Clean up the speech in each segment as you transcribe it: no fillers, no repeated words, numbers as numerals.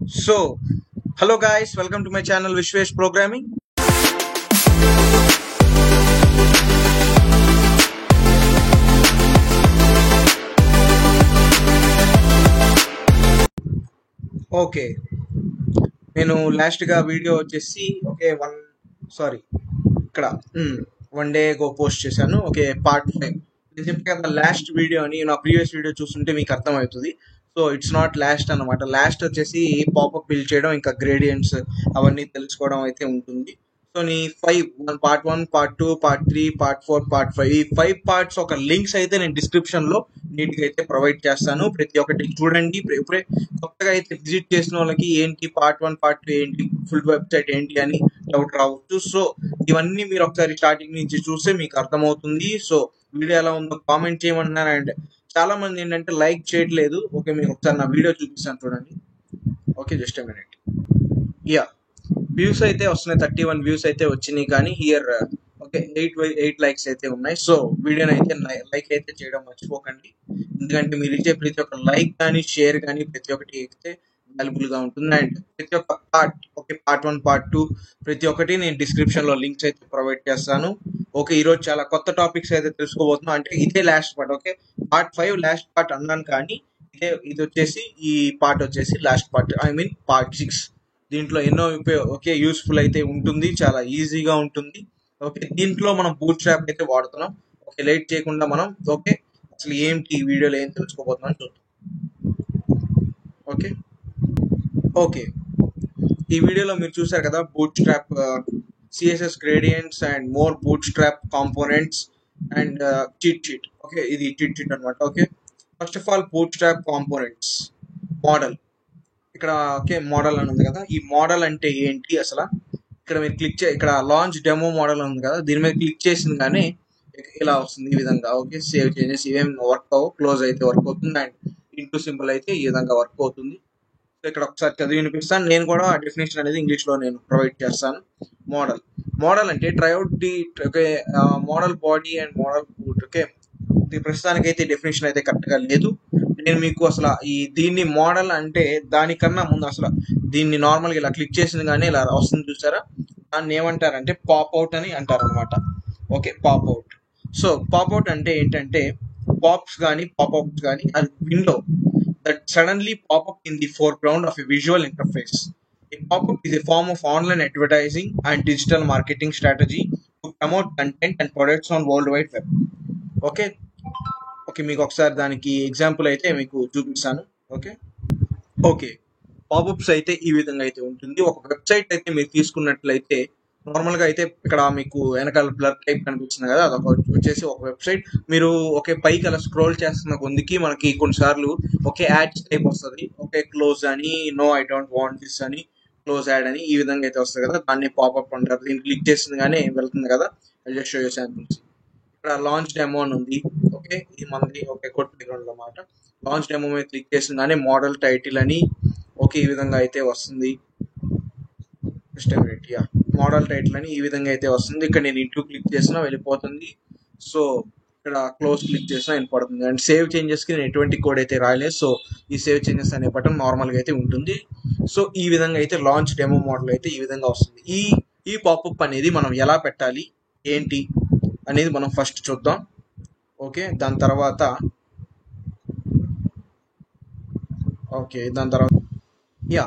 So, hello guys, welcome to my channel Vishwesh Programming. Okay, నేను last గా video వచ్చేసి ఇక్కడ వన్ డే గో పోస్ట్ చేశాను. Okay, part 5. నేను చెప్పే కదా లాస్ట్ వీడియో అని. నా ప్రీవియస్ వీడియో చూస్తుంటే మీకు అర్థమవుతుంది. సో ఇట్స్ నాట్ లాస్ట్ అనమాట. లాస్ట్ వచ్చేసి పాపప్ బిల్డ్ చేయడం, ఇంకా గ్రేడియంట్స్ అవన్నీ తెలుసుకోవడం అయితే ఉంటుంది. సో నీ 5 part 1, part 2, part 3, part 4, part 5 ఈ 5 పార్ట్స్ ఒక లింక్స్ అయితే నేను డిస్క్రిప్షన్ లో నీట్ గా అయితే ప్రొవైడ్ చేస్తాను. ప్రతి ఒక్కటి చూడండి. ఇప్పుడే కొత్తగా అయితే విజిట్ చేసిన వాళ్ళకి ఏంటి పార్ట్ 1, పార్ట్ 2 ఏంటి, ఫుల్ వెబ్సైట్ ఏంటి అని డౌట్ రావచ్చు. సో ఇవన్నీ మీరు ఒకసారి స్టార్టింగ్ నుంచి చూస్తే మీకు అర్థమవుతుంది. సో వీడియో ఎలా ఉందో కామెంట్ చేయమన్నారు. అండ్ చాలా మంది ఏంటంటే లైక్ చేయట్లేదు. ఓకే, మీకు ఒకసారి నా వీడియో చూపిస్తాను చూడండి. Okay, just a minute. Yeah, views అయితే వస్తున్నాయి. 31 వ్యూస్ అయితే వచ్చినాయి. కానీ హియర్ ఓకే 8 లైక్స్ అయితే ఉన్నాయి. సో వీడియోని అయితే లైక్ అయితే చేయడం మర్చిపోకండి. ఎందుకంటే మీరు ఇచ్చే ప్రతి ఒక్క లైక్ కానీ షేర్ కానీ ప్రతి ఒక్కటి అయితే అవైలబుల్ గా ఉంటుంది. అండ్ ప్రతి ఒక్క పార్ట్, ఓకే పార్ట్ 1, పార్ట్ 2 ప్రతి ఒక్కటి నేను డిస్క్రిప్షన్ లో లింక్స్ అయితే ప్రొవైడ్ చేస్తాను. ఓకే, ఈరోజు చాలా కొత్త టాపిక్స్ అయితే తెలుసుకోబోతున్నాం. అంటే ఇదే last part. Okay, part 5 last part అన్నాను, కానీ ఇది వచ్చేసి ఈ పార్ట్ వచ్చేసి last part, I mean part 6. దీంట్లో ఎన్నో ఓకే యూస్ఫుల్ అయితే ఉంటుంది, చాలా ఈజీగా ఉంటుంది. ఓకే, దీంట్లో మనం బూట్ స్ట్రాప్ అయితే వాడుతున్నాం. ఓకే, లేట్ చేయకుండా మనం ఓకే అసలు ఏంటి ఈ వీడియోలో ఏం తెలుసుకోబోతున్నాం చూద్దాం. ఓకే ఓకే ఈ వీడియోలో మీరు చూసారు కదా, boot strap, CSS gradients and more boot strap components and cheat sheet. Okay, ఇది చీట్ షీట్ అనమాట. Okay, first of all boot strap components model. ఇక్కడ ఓకే మోడల్ అని ఉంది కదా, ఈ మోడల్ అంటే ఏంటి అసలు. ఇక్కడ మీరు క్లిక్ ఇక్కడ లాంచ్ డెమో మోడల్ ఉంది కదా, దీని మీద క్లిక్ చేసింది కానీ ఇలా వస్తుంది ఈ విధంగా. ఓకే, సేవ్ చేంజెస్ ఇవేం వర్క్ అవ్వవు, క్లోజ్ అయితే వర్క్ అవుతుంది. అండ్ ఇంటూ సింబల్ అయితే ఈ విధంగా వర్క్ అవుతుంది. సో ఇక్కడ ఒకసారి చదివి వినిపిస్తాను. నేను కూడా డెఫినేషన్ అనేది ఇంగ్లీష్ లో నేను ప్రొవైడ్ చేస్తాను. మోడల్ అంటే try out the okay model body and model boot. Okay, ప్రస్తుతానికి అయితే డెఫినేషన్ అయితే కరెక్ట్ గా లేదు. నేను మీకు అసలు దీన్ని మోడల్ అంటే దానికన్నా ముందు అసలు దీన్ని నార్మల్గా ఇలా క్లిక్ చేసింది కానీ ఇలా వస్తుంది చూసారా, దాన్ని ఏమంటారంటే పాప్అవుట్ అని అంటారు అనమాట. ఓకే, పాప్అవుట్. సో పాప్అవుట్ అంటే ఏంటంటే పాప్స్ కానీ పాప్అవుట్స్ కానీ అది window that suddenly pop up in the foreground of a visual interface. A pop-up is a form of online advertising and digital marketing strategy to promote content and products on World Wide Web. Okay okay మీకు ఒకసారి దానికి example అయితే మీకు చూపిస్తాను. Okay okay pop-ups అయితే ఈ విధంగా అయితే ఉంటుంది. ఒక వెబ్సైట్ అయితే మీరు తీసుకున్నట్లయితే నార్మల్గా అయితే ఇక్కడ మీకు వెనకాల బ్లర్ టైప్ కనిపిస్తుంది కదా, అదొక వచ్చేసి ఒక వెబ్సైట్. మీరు ఓకే పైకి అలా స్క్రోల్ చేస్తున్న కొందికి మనకి కొన్నిసార్లు ఓకే యాడ్స్ టైప్ వస్తుంది. ఓకే క్లోజ్ అని, no I don't want this అని, క్లోజ్ యాడ్ అని ఈ విధంగా అయితే వస్తుంది కదా, దాన్ని పాపప్ అంటారు. దీన్ని క్లిక్ చేసింది కానీ వెళ్తుంది కదా. I just show you samples. ఇక్కడ లాంచ్ డెమో అని ఉంది. ఓకే, ఇది మనది ఓకే కోడ్ బ్యాక్గ్రౌండ్ అన్నమాట. లాంచ్ డెమో మీద క్లిక్ చేసింది కానీ మోడల్ టైటిల్ అని ఓకే ఈ విధంగా అయితే వస్తుంది. యా, మోడల్ టైటిల్ అని ఈ విధంగా అయితే వస్తుంది. ఇక్కడ నేను ఇంటూ క్లిక్ చేసినా వెళ్ళిపోతుంది. సో ఇక్కడ క్లోజ్ క్లిక్ చేసినా వెళ్ళిపోతుంది. అండ్ సేవ్ చేంజెస్ కి నేను ఎటువంటి కోడ్ అయితే రాయలేదు. సో ఈ సేవ్ చేంజెస్ అనే బటన్ నార్మల్ గా అయితే ఉంటుంది. సో ఈ విధంగా అయితే లాంచ్ డెమో మోడల్ అయితే ఈ విధంగా వస్తుంది. ఈ పాపప్ అనేది మనం ఎలా పెట్టాలి ఏంటి అనేది మనం ఫస్ట్ చూద్దాం. ఓకే, దాని తర్వాత యా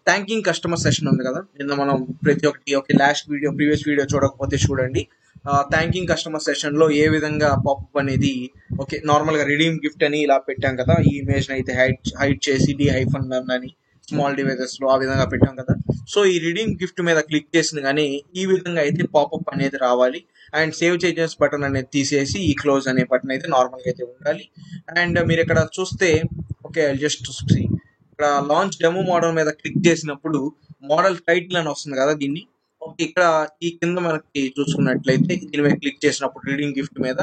థ్యాంకింగ్ కస్టమర్ సెషన్ ఉంది కదా, నిన్న మనం ప్రతి ఒక్కటి okay last video previous video చూడకపోతే చూడండి. థ్యాంకింగ్ కస్టమర్ సెషన్ లో ఏ విధంగా పాపప్ అనేది ఓకే నార్మల్ గా రిడీమ్ గిఫ్ట్ అని ఇలా పెట్టాం కదా, ఈ ఇమేజ్ అయితే హైడ్ చేసి -లర్న్ అని స్మాల్ డివైజెస్ లో ఆ విధంగా పెట్టాం కదా. సో ఈ రిడీమ్ గిఫ్ట్ మీద క్లిక్ చేసింది కానీ ఈ విధంగా అయితే పాపప్ అనేది రావాలి. అండ్ సేవ్ చేంజెస్ బటన్ అనేది తీసేసి ఈ క్లోజ్ అనే బటన్ అయితే నార్మల్ గా అయితే ఉండాలి. అండ్ మీరు ఇక్కడ చూస్తే ఓకే జస్ట్ ఇక్కడ లాంచ్ డెమో మోడల్ మీద క్లిక్ చేసినప్పుడు మోడల్ టైటిల్ అని వస్తుంది కదా, దీన్ని ఓకే ఇక్కడ ఈ కింద మనకి చూసుకున్నట్లయితే దీని మీద క్లిక్ చేసినప్పుడు రీడింగ్ గిఫ్ట్ మీద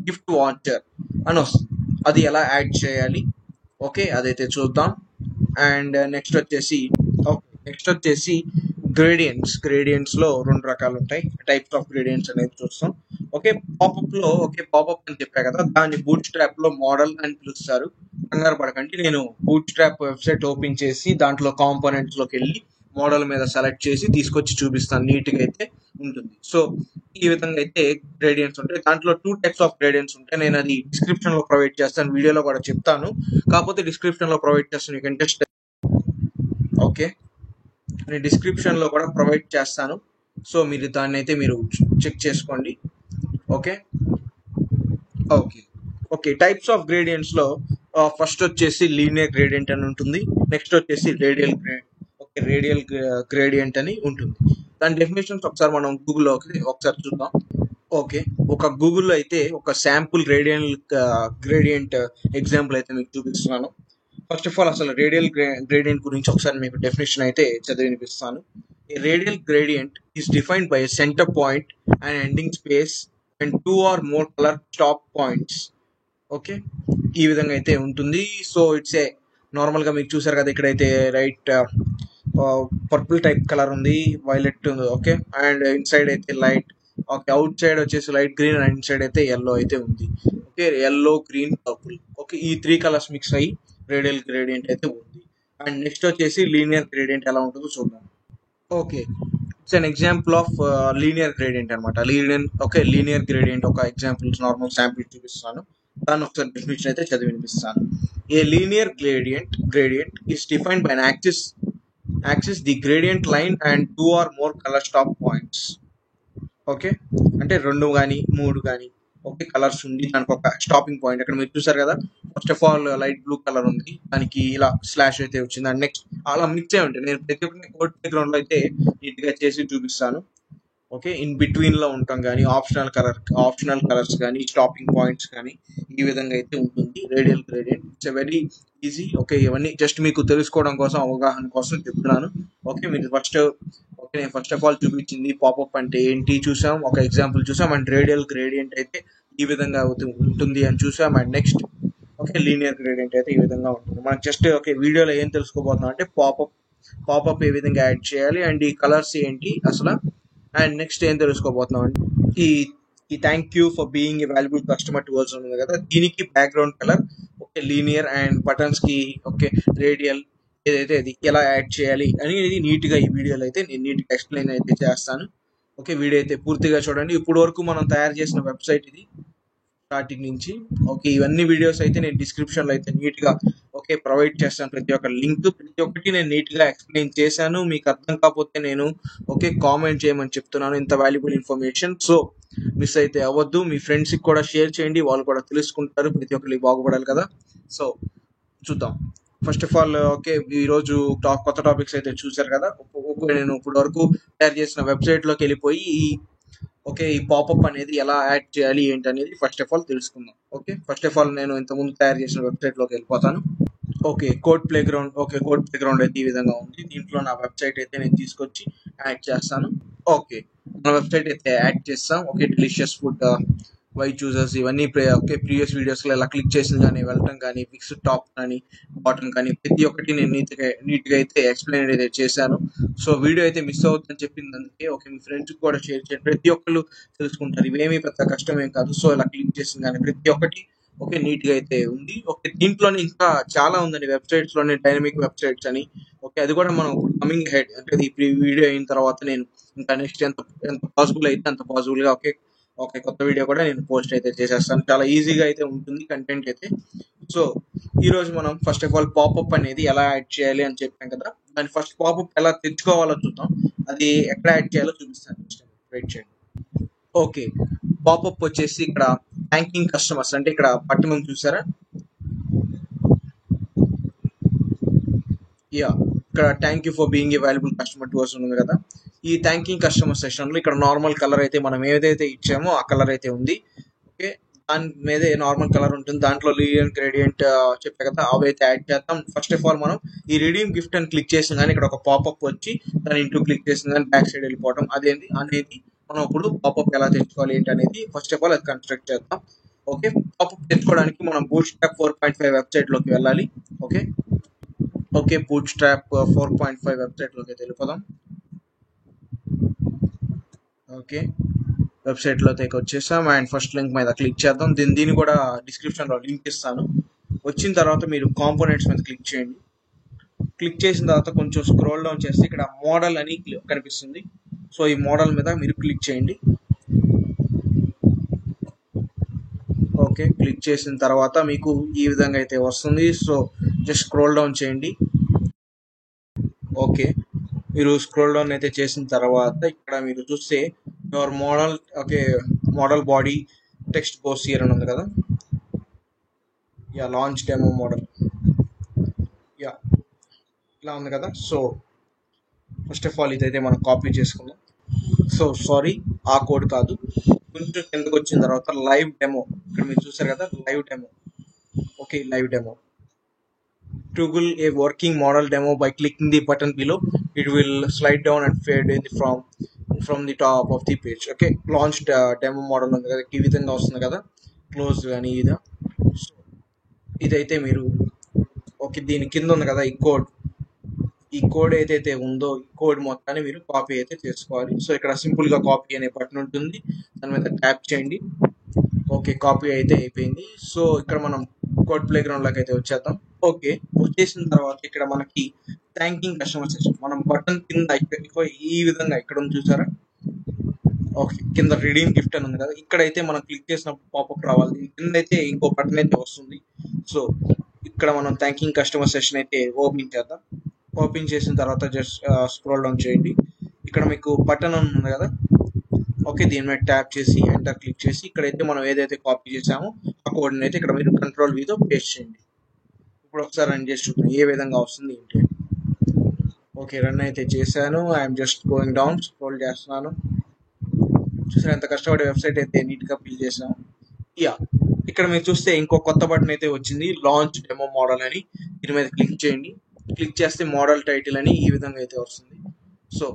గిఫ్ట్ వాచర్ అని వస్తుంది. అది ఎలా యాడ్ చేయాలి ఓకే అదైతే చూద్దాం. అండ్ నెక్స్ట్ వచ్చేసి గ్రేడియంట్స్ లో 2 రకాలు ఉంటాయి. టైప్స్ ఆఫ్ గ్రేడియంట్స్ అనేది చూస్తాం. ఓకే పాపప్ లో ఓకే పాపప్ అని చెప్పా కదా, దాన్ని బూట్ స్ట్రాప్ లో మోడల్ అని పిలుస్తారు. కంగారు పడకండి. నేను బూట్ స్ట్రాప్ వెబ్సైట్ ఓపెన్ చేసి దాంట్లో కాంపోనెంట్స్ లోకి వెళ్ళి మోడల్ మీద సెలెక్ట్ చేసి తీసుకొచ్చి చూపిస్తాను. నీట్గా అయితే ఉంటుంది. సో ఈ విధంగా అయితే గ్రేడియంట్స్ ఉంటాయి. దాంట్లో 2 టైప్స్ ఆఫ్ గ్రేడియంట్స్ ఉంటాయి. నేను అది డిస్క్రిప్షన్ లో ప్రొవైడ్ చేస్తాను, వీడియోలో కూడా చెప్తాను. కాకపోతే డిస్క్రిప్షన్ లో ప్రొవైడ్ చేస్తాను. యూ కెన్ జస్ట్ ఓకే, నేను డిస్క్రిప్షన్ లో కూడా ప్రొవైడ్ చేస్తాను. సో మీరు దాన్ని అయితే మీరు చెక్ చేసుకోండి. Okay okay okay types of gradients లో ఫస్ట్ వచ్చేసి లీనియర్ గ్రేడియంట్ అని ఉంటుంది. నెక్స్ట్ వచ్చేసి రేడియల్ గ్రేడియంట్ అని ఉంటుంది. దాని డెఫినేషన్స్ ఒకసారి మనం గూగుల్లో ఒకసారి చూద్దాం. ఓకే, ఒక గూగుల్లో అయితే ఒక శాంపుల్ గ్రేడియంట్ ఎగ్జాంపుల్ అయితే మీకు చూపిస్తున్నాను. ఫస్ట్ ఆఫ్ ఆల్ అసలు రేడియల్ గ్రేడియంట్ గురించి ఒకసారి మీకు డెఫినేషన్ అయితే చదివి వినిపిస్తాను. A radial gradient is defined by a center point, an ending space, and two or more color stop points. Okay, ఈ విధంగా అయితే ఉంటుంది. సో ఇట్స్ ఏ నార్మల్ గా మీకు చూసారు కదా, ఇక్కడైతే రైట్ పర్పుల్ టైప్ కలర్ ఉంది, వైలెట్ ఉంది. ఓకే, అండ్ ఇన్సైడ్ అయితే లైట్, ఓకే, అవుట్ సైడ్ వచ్చేసి లైట్ గ్రీన్ అండ్ ఇన్సైడ్ అయితే ఎల్లో అయితే ఉంది. Okay, yellow, green, purple. Okay, ఈ 3 కలర్స్ మిక్స్ అయ్యి రేడియల్ గ్రేడియంట్ అయితే ఉంది. అండ్ నెక్స్ట్ వచ్చేసి లీనియర్ గ్రేడియంట్ ఎలా ఉంటుందో చూద్దాం. Okay, it's an example of linear gradient అనమాట. లీనియర్ గ్రేడియంట్ ఒక ఎగ్జాంపుల్ నార్మల్ శాంపుల్ చూపిస్తాను. దాన్ని ఒకసారి డెఫినేషన్ అయితే చదివి వినిపిస్తాను. A linear gradient is defined by an axis the gradient line and 2 or more colour stop points. Okay, అంటే 2 కానీ 3 కానీ ఓకే కలర్స్ ఉంది, దానికి ఒక స్టాపింగ్ పాయింట్. అక్కడ మీరు చూసారు కదా, first of all light blue colour ఉంది, దానికి ఇలా స్లాష్ అయితే వచ్చింది. అండ్ నెక్స్ట్ అలా మిక్స్ అయి ఉంటాయి. నేను ప్రతి ఒక్కటి కోడ్ బ్యాక్గ్రౌండ్ లో అయితే నీట్ గా చేసి చూపిస్తాను. ఓకే, ఇన్ బిట్వీన్ లో ఉంటాం కానీ ఆప్షనల్ కలర్స్ కానీ స్టాపింగ్ పాయింట్స్ కానీ ఈ విధంగా అయితే ఉంటుంది radial gradient. It's very easy. Okay, ఇవన్నీ జస్ట్ మీకు తెలుసుకోవడం కోసం, అవగాహన కోసం చెప్తున్నాను. ఓకే, మీరు నేను ఫస్ట్ ఆఫ్ ఆల్ చూపించింది పాపప్ అంటే ఏంటి చూసాం, ఒక ఎగ్జాంపుల్ చూసాం. అండ్ రేడియల్ గ్రేడియంట్ అయితే ఈ విధంగా ఉంటుంది అని చూసాం. And next okay, linear gradient అయితే ఈ విధంగా ఉంటుంది. మనం జస్ట్ ఓకే వీడియోలో ఏం తెలుసుకోబోతున్నాం అంటే పాపప్ ఏ విధంగా యాడ్ చేయాలి అండ్ ఈ కలర్స్ ఏంటి అసలు. అండ్ నెక్స్ట్ ఏం తెలుసుకోబోతున్నాం అంటే ఈ ఈ thank you for being a valuable customer to us ఉంది కదా, దీనికి background colour okay linear, and buttons కి ఓకే రేడియల్ ఏదైతే అది ఎలా యాడ్ చేయాలి అనేది నీట్ గా ఈ వీడియోలో అయితే నేను నీట్ గా ఎక్స్ప్లెయిన్ అయితే చేస్తాను. ఓకే, వీడియో అయితే పూర్తిగా చూడండి. ఇప్పుడు వరకు మనం తయారు చేసిన వెబ్సైట్ ఇది స్టార్టింగ్ నుంచి. ఓకే, ఇవన్నీ వీడియోస్ అయితే నేను డిస్క్రిప్షన్ లో అయితే నీట్ గా ఓకే ప్రొవైడ్ చేస్తాను. ప్రతి ఒక్క లింక్, ప్రతి ఒక్కటి నేను నీట్ గా ఎక్స్ప్లెయిన్ చేశాను. మీకు అర్థం కాకపోతే నేను ఓకే కామెంట్ చేయమని చెప్తున్నాను. ఇంత వాల్యుబుల్ ఇన్ఫర్మేషన్, సో మిస్ అయితే అవ్వద్దు. మీ ఫ్రెండ్స్ కి కూడా షేర్ చేయండి, వాళ్ళు కూడా తెలుసుకుంటారు. ప్రతి ఒక్కరికి బాగుపడాలి కదా. సో చూద్దాం. ఫస్ట్ ఆఫ్ ఆల్ ఓకే, ఈ రోజు కొత్త టాపిక్స్ అయితే చూసారు కదా. నేను ఇప్పుడు వరకు తయారు చేసిన వెబ్సైట్ లోకి వెళ్ళిపోయి ఓకే ఈ పాపప్ అనేది ఎలా యాడ్ చేయాలి ఏంటి అనేది ఫస్ట్ ఆఫ్ ఆల్ తెలుసుకుందాం. ఓకే, ఫస్ట్ ఆఫ్ ఆల్ నేను ఇంతకుముందు తయారు చేసిన వెబ్సైట్ లోకి వెళ్ళిపోతాను. ఓకే, కోడ్ ప్లే గ్రౌండ్ అయితే ఈ విధంగా ఉంది. దీంట్లో నా వెబ్సైట్ అయితే నేను తీసుకొచ్చి యాడ్ చేస్తాను. ఓకే, మన వెబ్సైట్ అయితే యాడ్ చేస్తాం. ఓకే, డెలిషియస్ ఫుడ్ వై చూసర్స్ ఇవన్నీ ఓకే ప్రీవియస్ వీడియోస్ లో ఇలా క్లిక్ చేసిన కానీ వెళ్ళటం కానీ ఫిక్స్డ్ టాప్ కానీ బాటమ్ కానీ ప్రతి ఒక్కటి నేను నీట్ గా అయితే ఎక్స్ప్లెయిన్ అయితే చేశాను. సో వీడియో అయితే మిస్ అవుతుందని చెప్పింది అందుకే. ఓకే, మీ ఫ్రెండ్స్ కూడా షేర్ చేయండి, ప్రతి ఒక్కరు తెలుసుకుంటారు. ఇవేమీ పెద్ద కష్టం ఏం కాదు. సో ఇలా క్లిక్ చేసిన కానీ ప్రతి ఒక్కటి ఓకే నీట్ గా అయితే ఉంది. ఓకే, దీంట్లోనే ఇంకా చాలా ఉందండి వెబ్సైట్స్ లోనే, డైనమిక్ వెబ్సైట్స్ అని. ఓకే, అది కూడా మనం కమింగ్ హెడ్ అంటే ఈ వీడియో అయిన తర్వాత నేను ఇంకా నెక్స్ట్ ఎంత ఎంత పాసిబుల్ అయితే అంత పాసిబుల్ గా ఓకే ఓకే కొత్త వీడియో కూడా నేను పోస్ట్ అయితే చేసేస్తాను. చాలా ఈజీగా అయితే ఉంటుంది కంటెంట్ అయితే. సో ఈ రోజు మనం ఫస్ట్ ఆఫ్ ఆల్ పాపప్ అనేది ఎలా యాడ్ చేయాలి అని చెప్పాం కదా, దాని ఫస్ట్ పాపప్ ఎలా తెచ్చుకోవాలో చూద్దాం. అది ఎక్కడ యాడ్ చేయాలో చూపిస్తాను. వెయిట్ చేయండి. ఓకే, పాపప్ వచ్చేసి ఇక్కడ థ్యాంకింగ్ కస్టమర్స్ అంటే ఇక్కడ బటన్ ఉంది చూసారా. యా, ఇక్కడ thank you for being a valuable customer to us ఉంది కదా. ఈ థ్యాంకింగ్ కస్టమర్ సెషన్ లో ఇక్కడ నార్మల్ కలర్ అయితే మనం ఏదైతే ఇచ్చామో ఆ కలర్ అయితే ఉంది. ఓకే, దాని మీదే నార్మల్ కలర్ ఉంటుంది. దాంట్లో లీనియర్ గ్రేడియంట్ చెప్పే కదా, అవి అయితే యాడ్ చేద్దాం. ఫస్ట్ ఆఫ్ ఆల్ మనం ఈ రిడీమ్ గిఫ్ట్ అని క్లిక్ చేసిన కానీ ఇక్కడ ఒక పాపప్ వచ్చి దాని ఇంటూ క్లిక్ చేసిన కానీ బ్యాక్ సైడ్ వెళ్ళిపోవడం అనేది మనం ఇప్పుడు పాపప్ ఎలా తెచ్చుకోవాలి ఏంటి అనేది ఫస్ట్ ఆఫ్ ఆల్ అది కన్స్ట్రక్ట్ చేద్దాం. ఓకే, పాపప్ తెచ్చుకోవడానికి మనం బూట్ స్ట్రాప్ 4.5 వెబ్సైట్ లోకి వెళ్ళాలి. Okay okay boot strap 4.5 website లోకి వెళ్ళిపోదాం. ఓకే, వెబ్సైట్ లో వచ్చేసాం. అండ్ ఫస్ట్ లింక్ మీద క్లిక్ చేద్దాం. దీన్ని కూడా డిస్క్రిప్షన్ లో లింక్ ఇస్తాను. వచ్చిన తర్వాత మీరు కాంపోనెంట్స్ మీద క్లిక్ చేయండి. క్లిక్ చేసిన తర్వాత కొంచెం స్క్రోల్ డౌన్ చేస్తే ఇక్కడ మోడల్ అని కనిపిస్తుంది. సో ఈ మోడల్ మీద మీరు క్లిక్ చేయండి. ఓకే, క్లిక్ చేసిన తర్వాత మీకు ఈ విధంగా అయితే వస్తుంది. సో జస్ట్ స్క్రోల్ డౌన్ చేయండి. ఓకే, మీరు స్క్రోల్ డౌన్ అయితే చేసిన తర్వాత ఇక్కడ మీరు చూస్తే your model, okay, model body text goes here అని ఉంది కదా. Yeah, launch demo model, yeah ఇలా ఉంది కదా. సో ఫస్ట్ ఆఫ్ ఆల్ ఇదైతే మనం కాపీ చేసుకుందాం. సో సారీ, ఆ కోడ్ కాదు, కొంచెం కిందకు వచ్చిన తర్వాత లైవ్ డెమో, ఇక్కడ మీరు చూసారు కదా live demo. Okay, live demo. Toggle a working model demo by clicking the button below. It will slide down and fade in from the top of the page. Okay, launched demo model ఉంది కదా, ఈ విధంగా వస్తుంది కదా, close అని ఇది. So ఇదైతే మీరు ఓకే, దీని కింద ఉంది కదా ఈ కోడ్ ఏదైతే ఉందో ఈ కోడ్ మొత్తాన్ని మీరు కాపీ అయితే చేసుకోవాలి. సో ఇక్కడ సింపుల్ గా కాపీ అనే బటన్ ఉంటుంది, దాని మీద ట్యాప్ చేయండి. ఓకే, కాపీ అయితే అయిపోయింది. సో ఇక్కడ మనం కోడ్ ప్లే గ్రౌండ్ లోకి అయితే వచ్చేద్దాం. ఓకే, వచ్చేసిన తర్వాత ఇక్కడ మనకి థ్యాంకింగ్ కస్టమర్ సెషన్, మనం బటన్ కింద ఈ విధంగా ఇక్కడ ఉంది చూసారా. ఓకే, కింద రిడీమ్ గిఫ్ట్ అని ఉంది కదా, ఇక్కడైతే మనం క్లిక్ చేసినప్పుడు పాపప్ రావాలి. కింద అయితే ఇంకో బటన్ అయితే వస్తుంది. సో ఇక్కడ మనం థ్యాంకింగ్ కస్టమర్ సెషన్ అయితే ఓపెన్ చేద్దాం. ఓపెన్ చేసిన తర్వాత జస్ట్ స్క్రోల్ డౌన్ చేయండి. ఇక్కడ మీకు బటన్ ఉంది కదా, ఓకే, దీని మీద ట్యాప్ చేసి ఎంటర్ క్లిక్ చేసి ఇక్కడైతే మనం ఏదైతే కాపీ చేసామో ఆ కోడ్ని అయితే ఇక్కడ మీరు కంట్రోల్ వీతో పేస్ట్ చేయండి. ఇప్పుడు ఒకసారి రన్ చేసి చూద్దాం ఏ విధంగా వస్తుంది ఏంటి. ఓకే, రన్ అయితే చేశాను. I'm just going down, scroll చేస్తున్నాను. చూసారు ఎంత కష్టపడే వెబ్సైట్ అయితే నీట్గా బిల్డ్ చేసాము. యా, ఇక్కడ మీరు చూస్తే ఇంకో కొత్త బటన్ అయితే వచ్చింది, లాంచ్ డెమో మోడల్ అని. దీని మీద క్లిక్ చేయండి. క్లిక్ చేస్తే మోడల్ టైటిల్ అని ఈ విధంగా అయితే వస్తుంది. సో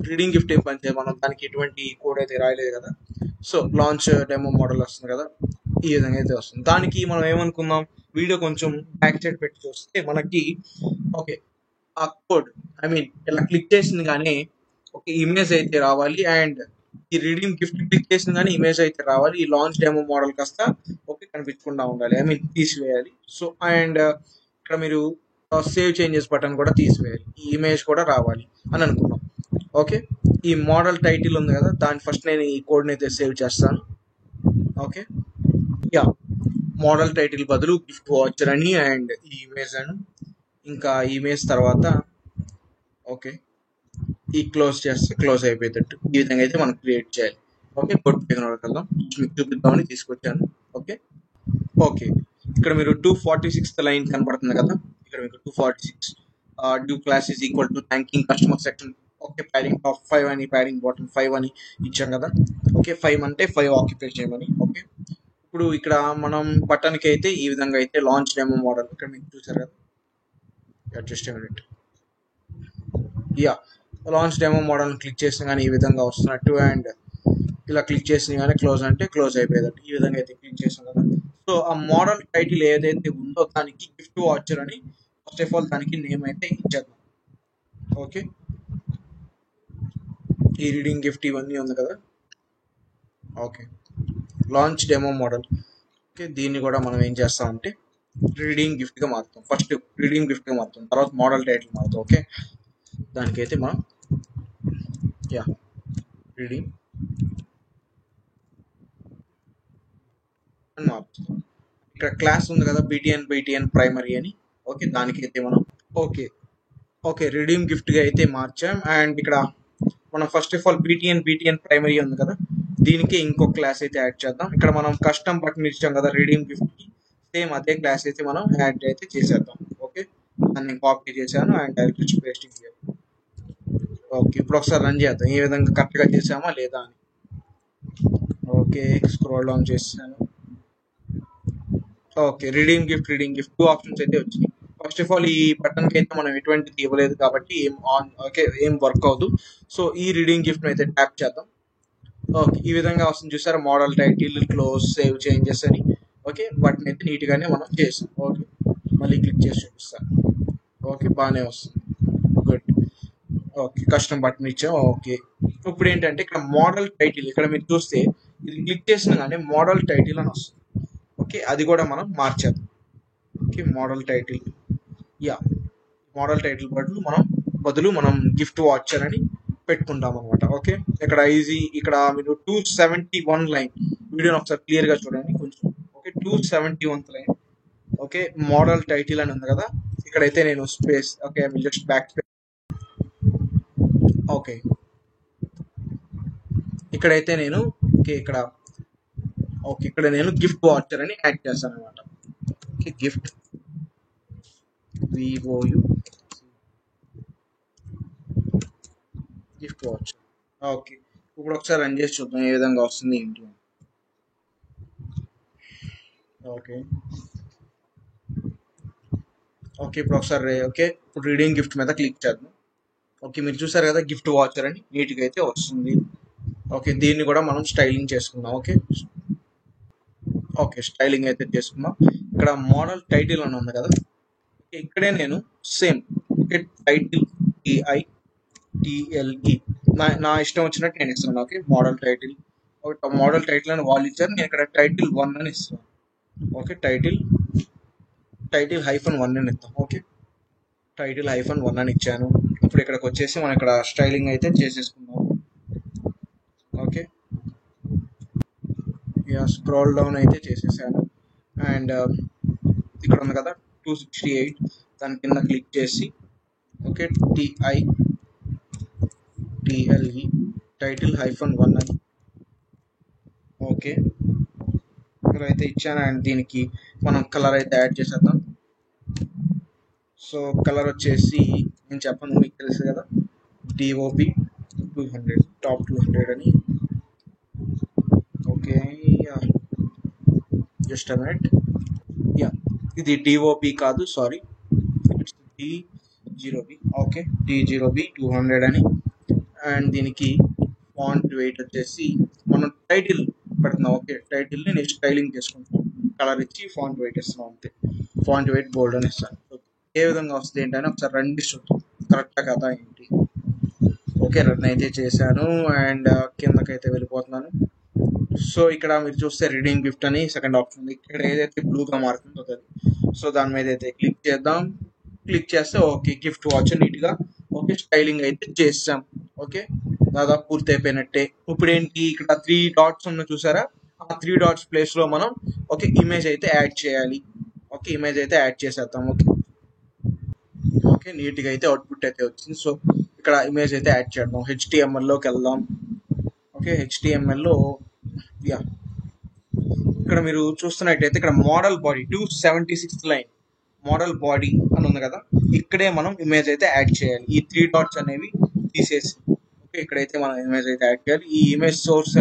రీడింగ్ గిఫ్ట్ ఏం పని చేయాలి, మనం దానికి ఎటువంటి కోడ్ అయితే రాయలేదు కదా. సో లాంచ్ డెమో మోడల్ వస్తుంది కదా, ఈ విధంగా అయితే వస్తుంది. దానికి మనం ఏమనుకుందాం, వీడియో కొంచెం బ్యాక్ సైడ్ పెట్టి చూస్తే మనకి ఓకే ఆ కోడ్, ఐ మీన్ ఇలా క్లిక్ చేసింది కానీ ఒక ఇమేజ్ అయితే రావాలి. అండ్ ఈ రీడింగ్ గిఫ్ట్ క్లిక్ చేసింది కానీ ఇమేజ్ అయితే రావాలి. ఈ లాంచ్ డెమో మోడల్ కాస్త ఓకే కనిపించకుండా ఉండాలి, ఐ మీన్ తీసివేయాలి. సో అండ్ ఇక్కడ మీరు సేవ్ చేంజెస్ బటన్ కూడా తీసివేయాలి, ఈ ఇమేజ్ కూడా రావాలి అని అనుకున్నాం. ఓకే, ఈ మోడల్ టైటిల్ ఉంది కదా, దాని ఫస్ట్ నేను ఈ కోడ్ని అయితే సేవ్ చేస్తాను. ఓకే, యా, మోడల్ టైటిల్ బదులు గిఫ్ట్ వాచర్ అని అండ్ ఈ ఇమేజ్ అని, ఇంకా ఇమేజ్ తర్వాత ఓకే ఈ క్లోజ్ చేస్తే క్లోజ్ అయిపోయేటట్టు ఈ విధంగా అయితే మనం క్రియేట్ చేయాలి. ఓకే, కోడ్ ప్లేగ్రౌండ్కి వెళ్దాం, మీకు చూపిద్దామని తీసుకొచ్చాను. ఓకే ఓకే, ఇక్కడ మీరు 246th లైన్ కనబడుతుంది కదా, ఇక్కడ మీకు 246 due class is equal to thanking customer section. Okay, padding top 5 అని, ప్యాడింగ్ బాటమ్ 5 అని ఇచ్చాం కదా. ఓకే, 5 అంటే 5 ఆక్యుపై చేయమని. ఓకే, ఇప్పుడు ఇక్కడ మనం బటన్కి అయితే ఈ విధంగా అయితే లాంచ్ డెమో మోడల్ ఇక్కడ మీకు చూసారు కదా, just minute. Yeah, launch demo model click చేసిన కానీ ఈ విధంగా వస్తున్నట్టు, అండ్ ఇలా క్లిక్ చేసిన కానీ క్లోజ్ అంటే క్లోజ్ అయిపోయేటట్టు ఈ విధంగా అయితే క్లిక్ చేసాం కదా. సో ఆ మోడల్ టైటిల్ ఏదైతే ఉందో దానికి గిఫ్ట్ వాచర్ అని ఫస్ట్ ఆఫ్ ఆల్ దానికి నేమ్ అయితే ఇచ్చేద్దాం. ఓకే, ఈ రీడింగ్ గిఫ్ట్ ఇవన్నీ ఉంది కదా. Okay, launch demo model. Okay, దీన్ని కూడా మనం ఏం చేస్తామంటే రీడింగ్ గిఫ్ట్గా మారుతాం. ఫస్ట్ రీడింగ్ గిఫ్ట్గా మారుతాం, తర్వాత మోడల్ టైటిల్ మారుతాం. ఓకే, దానికైతే మనం యా రీడింగ్ అని మారుతాం. ఇక్కడ క్లాస్ ఉంది కదా బీటీఎన్ ప్రైమరీ అని. ఓకే, దానికైతే మనం ఓకే ఓకే రీడీమ్ గిఫ్ట్గా అయితే మార్చాం. అండ్ ఇక్కడ మనం first of all BTN primary ఉంది కదా, దీనికి ఇంకో క్లాస్ అయితే యాడ్ చేద్దాం. ఇక్కడ మనం కస్టమ్ బటన్ ఇచ్చాం కదా రీడీమ్ గిఫ్ట్కి, సేమ్ అదే క్లాస్ అయితే మనం యాడ్ అయితే చేసేద్దాం. ఓకే, దాన్ని కాపీ చేశాను అండ్ డైరెక్ట్ పేస్టింగ్ చేయాలి. ఓకే, ఇప్పుడు ఒకసారి రన్ చేద్దాం ఏ విధంగా కరెక్ట్గా చేసామా లేదా అని. ఓకే, స్క్రోల్ డౌన్ చేసాను. ఓకే, రీడింగ్ గిఫ్ట్ 2 ఆప్షన్స్ అయితే వచ్చినాయి. ఫస్ట్ ఆఫ్ ఆల్ ఈ బటన్కి అయితే మనం ఎటువంటిది ఇవ్వలేదు కాబట్టి ఏం వర్క్ అవ్వదు. సో ఈ రీడింగ్ గిఫ్ట్ అయితే ట్యాప్ చేద్దాం. ఓకే, ఈ విధంగా వస్తుంది చూసారా, model title, close, save changes అని. ఓకే, బటన్ అయితే నీట్గానే మనం చేసాం. ఓకే, మళ్ళీ క్లిక్ చేసి చూపిస్తాను. ఓకే, బాగానే వస్తుంది, గుడ్. ఓకే, కస్టమ్ బటన్ ఇచ్చాం. ఓకే, ఇప్పుడు ఏంటంటే ఇక్కడ మోడల్ టైటిల్ ఇక్కడ మీరు చూస్తే ఇది క్లిక్ చేసిన కానీ మోడల్ టైటిల్ అని వస్తుంది. ఓకే, అది కూడా మనం మార్చేద్దాం. Okay model title, yeah model title బదులు మనం గిఫ్ట్ వాచర్ అని పెట్టుకుంటాం అనమాట. ఓకే ఇక్కడ ఈజీ, ఇక్కడ మీరు 271 లైన్ వీడియోని ఒకసారి క్లియర్ గా చూడండి కొంచెం. Okay 271 line. Okay model title అని ఉంది కదా, ఇక్కడైతే నేను space, okay just back space. Okay ఇక్కడైతే నేను ఇక్కడ నేను గిఫ్ట్ వాచర్ అని యాడ్ చేస్తాను అనమాట. ఓకే గిఫ్ట్ వివోయు గిఫ్ట్ వాచర్. ఓకే ఇప్పుడు ఒకసారి రన్ చేసి చూద్దాం ఏ విధంగా వస్తుంది ఏంటి. ఓకే ఓకే ఇప్పుడు ఒకసారి ఇప్పుడు రీడింగ్ గిఫ్ట్ మీద క్లిక్ చేద్దాం. ఓకే మీరు చూసారు కదా గిఫ్ట్ వాచర్ అని నీట్గా అయితే వస్తుంది. ఓకే దీన్ని కూడా మనం స్టైలింగ్ చేసుకుందాం. ఓకే స్టైలింగ్ అయితే చేసుకుందాం. ఇక్కడ మోడల్ టైటిల్ అని ఉంది కదా, ఇక్కడే నేను సేమ్ టైటిల్ TITLE నా ఇష్టం వచ్చినట్టు నేను ఇస్తున్నాను. ఓకే మోడల్ టైటిల్ అని వాళ్ళు ఇచ్చారు, నేను ఇక్కడ టైటిల్ 1 అని ఇస్తున్నాను. ఓకే టైటిల్ -1 అని ఇస్తాం. ఓకే టైటిల్ -1 అని ఇచ్చాను. ఇప్పుడు ఇక్కడికి వచ్చేసి మనం ఇక్కడ స్టైలింగ్ అయితే చేసేసుకుందాం. ఓకే స్క్రోల్ డౌన్ అయితే చేసేసాను. అండ్ ఇక్కడ ఉంది కదా 268, దాని కింద క్లిక్ చేసి ఓకే TITLE టైటిల్ -1 అని ఓకే ఇక్కడ అయితే ఇచ్చాను. అండ్ దీనికి మనం కలర్ అయితే యాడ్ చేసేద్దాం. సో కలర్ వచ్చేసి నేను చెప్పను, మీకు తెలుసు కదా, DOP 200 టాప్ 200 అని. Okay just a minute. ఇది DOP కాదు, సారీ, D0B. ఓకే D0B 200 అని. అండ్ దీనికి ఫాంట్ వెయిట్ వచ్చేసి మనం టైటిల్ పెడుతున్నాం. ఓకే టైటిల్ని నేను స్టైలింగ్ చేసుకుంటాం, కలర్ ఇచ్చి ఫాంట్ వెయిట్ ఇస్తున్నాం అంతే. ఫాంట్ వెయిట్ బోల్డ్ అని ఇస్తాను. ఏ విధంగా వస్తుంది ఏంటని ఒకసారి రన్ చేసి చూద్దాం కరెక్టా కదా ఏంటి. ఓకే రన్ అయితే చేశాను అండ్ కిందకైతే వెళ్ళిపోతున్నాను. సో ఇక్కడ మీరు చూస్తే రీడింగ్ గిఫ్ట్ అని సెకండ్ ఆప్షన్ ఉంది. ఇక్కడ ఏదైతే బ్లూగా మారుతుందో అది, సో దాని మీద అయితే క్లిక్ చేద్దాం. క్లిక్ చేస్తే ఓకే గిఫ్ట్ వాచ్ నీట్గా ఓకే స్టైలింగ్ అయితే చేసాం. ఓకే దాదాపు పూర్తి అయిపోయినట్టే. ఇప్పుడు ఏంటి, ఇక్కడ 3 డాట్స్ ఉన్న చూసారా, ఆ 3 డాట్స్ ప్లేస్లో మనం ఓకే ఇమేజ్ అయితే యాడ్ చేయాలి. ఓకే ఇమేజ్ అయితే యాడ్ చేసేద్దాం. ఓకే నీట్గా అయితే అవుట్పుట్ అయితే వచ్చింది. సో ఇక్కడ ఇమేజ్ అయితే యాడ్ చేద్దాం. HTMLలోకి వెళ్దాం. ఓకే HTMLలో ఇక్కడ మీరు చూస్తున్నట్టయితే ఇక్కడ model body 276 line model body అని ఉంది కదా, ఇక్కడే మనం ఇమేజ్ అయితే యాడ్ చేయాలి. ఈ 3 డాట్స్ అనేవి తీసేసి ఓకే ఇక్కడైతే మనం ఇమేజ్ అయితే యాడ్ చేయాలి. ఈ ఇమేజ్ సోర్స్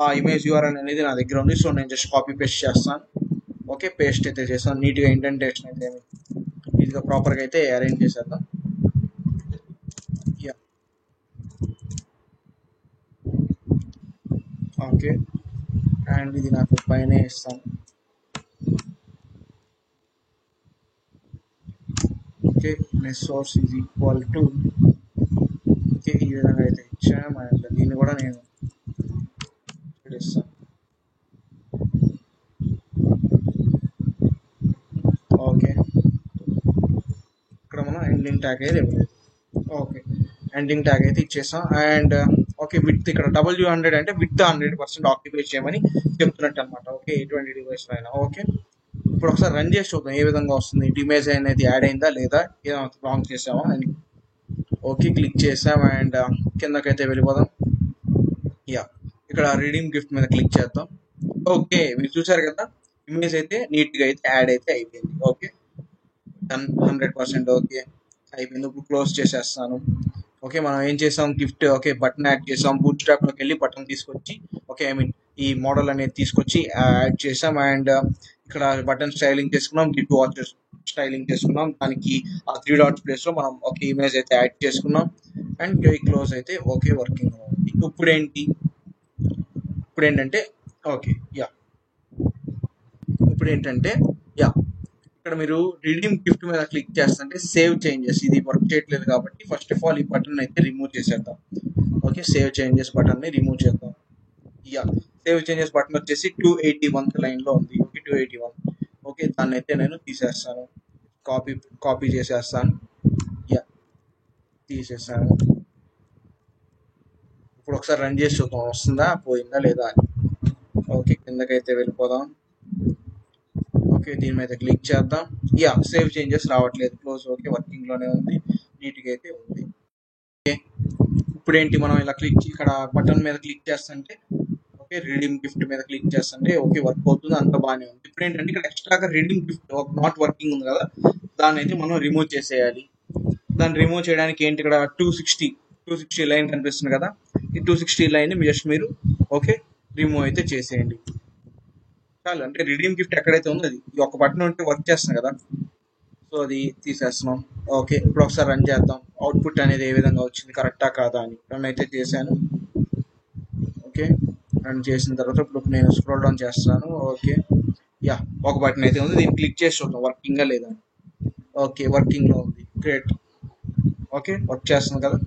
ఆ ఇమేజ్ URL అనేది నా దగ్గర ఉంది. సో నేను జస్ట్ కాపీ పేస్ట్ చేస్తాను. ఓకే పేస్ట్ అయితే చేస్తాను. నీట్గా ఇండెంటేషన్ అయితే నీట్గా ప్రాపర్గా అయితే అరేంజ్ చేసేద్దాం. ఓకే అండ్ ఇది నాకు పైన ఇస్తాను. Okay source is equal to okay ఈ విధంగా అయితే ఇచ్చాము. అండ్ దీన్ని కూడా నేను ఇస్తాను. ఓకే ఇక్కడ మనం ఎండింగ్ ట్యాగ్ అయితే ఇవ్వలేదు. ఓకే ఎండింగ్ ట్యాగ్ అయితే ఇచ్చేసాం. అండ్ ఓకే విత్ ఇక్కడ W100 అంటే విత్ 100% ఆక్యుపై చేయమని చెప్తున్నట్టు అనమాట. ఓకే ఎటువంటి డివైస్ పైన. ఓకే ఇప్పుడు ఒకసారి రన్ చేసి చూద్దాం ఏ విధంగా వస్తుంది, ఇమేజ్ అనేది యాడ్ అయిందా లేదా, ఏదైనా రాంగ్ చేసామా అని. ఓకే క్లిక్ చేసాం అండ్ కిందకైతే వెళ్ళిపోదాం. ఇక్కడ రీడింగ్ గిఫ్ట్ మీద క్లిక్ చేద్దాం. ఓకే మీరు చూసారు కదా ఇమేజ్ అయితే నీట్గా అయితే యాడ్ అయితే అయిపోయింది. ఓకే 100% ఓకే అయిపోయింది. ఇప్పుడు క్లోజ్ చేసేస్తాను. ఓకే మనం ఏం చేసాం, గిఫ్ట్ ఓకే బటన్ యాడ్ చేసాం. బూట్ స్ట్రాప్లోకి వెళ్ళి బటన్ తీసుకొచ్చి ఓకే ఈ మోడల్ అనేది తీసుకొచ్చి యాడ్ చేసాం. అండ్ ఇక్కడ బటన్ స్టైలింగ్ చేసుకున్నాం, గిఫ్ట్ వాచ్ స్టైలింగ్ చేసుకున్నాం. దానికి ఆ 3 డాట్స్ ప్లేస్లో మనం ఓకే ఇమేజ్ అయితే యాడ్ చేసుకున్నాం. అండ్ క్లోజ్ అయితే ఓకే వర్కింగ్ అవుతుంది. ఇప్పుడు ఏంటంటే ఓకే ఇప్పుడు ఏంటంటే ఇక్కడ మీరు రీడీమ్ గిఫ్ట్ మీద క్లిక్ చేస్తుంటే సేవ్ చేంజెస్ ఇది వర్క్ చేయట్లేదు కాబట్టి ఫస్ట్ ఆఫ్ ఆల్ ఈ బటన్ అయితే రిమూవ్ చేసేద్దాం. ఓకే సేవ్ చేంజెస్ బటన్ని రిమూవ్ చేద్దాం. సేవ్ చేంజెస్ బటన్ వచ్చేసి 281 లైన్లో ఉంది. ఓకే 281 ఓకే, దాన్ని అయితే నేను తీసేస్తాను, కాపీ కాపీ చేసేస్తాను. యా, తీసేసాను. ఇప్పుడు ఒకసారి రన్ చేసి చూద్దాం వస్తుందా పోయిందా లేదా అని. ఓకే, కిందకైతే వెళ్ళిపోదాం. ఓకే, దీని మీద క్లిక్ చేద్దాం. యా, సేవ్ చేంజెస్ రావట్లేదు, క్లోజ్. ఓకే, వర్కింగ్ లోనే ఉంది, నీట్గా అయితే ఉంది. ఓకే, ఇప్పుడు ఏంటి, మనం ఇలా క్లిక్ ఇక్కడ బటన్ మీద క్లిక్ చేస్తుంటే, ఓకే, రీడింగ్ గిఫ్ట్ మీద క్లిక్ చేస్తుంటే ఓకే వర్క్ అవుతుంది, అంత బాగానే ఉంది. ఇప్పుడు ఏంటంటే ఇక్కడ ఎక్స్ట్రాగా రీడింగ్ గిఫ్ట్ నాట్ వర్కింగ్ ఉంది కదా, దాన్ని అయితే మనం రిమూవ్ చేసేయాలి. దాన్ని రిమూవ్ చేయడానికి ఏంటి, ఇక్కడ 260 లైన్ కనిపిస్తుంది కదా, ఈ 260 లైన్ జస్ట్ మీరు ఓకే రిమూవ్ అయితే చేసేయండి చాలు. అంటే రిడీమ్ గిఫ్ట్ ఎక్కడైతే ఉందో అది ఈ ఒక్క బటన్ ఉంటే వర్క్ చేస్తుంది కదా, సో అది తీసేస్తున్నాం. ఓకే, ఇప్పుడు ఒకసారి రన్ చేద్దాం, అవుట్పుట్ అనేది ఏ విధంగా వచ్చింది, కరెక్టా కాదా అని. రన్ అయితే చేశాను. ఓకే, రన్ చేసిన తర్వాత ఇప్పుడు నేను స్క్రోల్ డౌన్ చేస్తాను. ఓకే, యా, ఒక బటన్ అయితే ఉంది, దీన్ని క్లిక్ చేసి చూద్దాం వర్కింగా లేదా. ఓకే, వర్కింగ్లో ఉంది, గ్రేట్. ఓకే, వర్క్ చేస్తుంది కదా.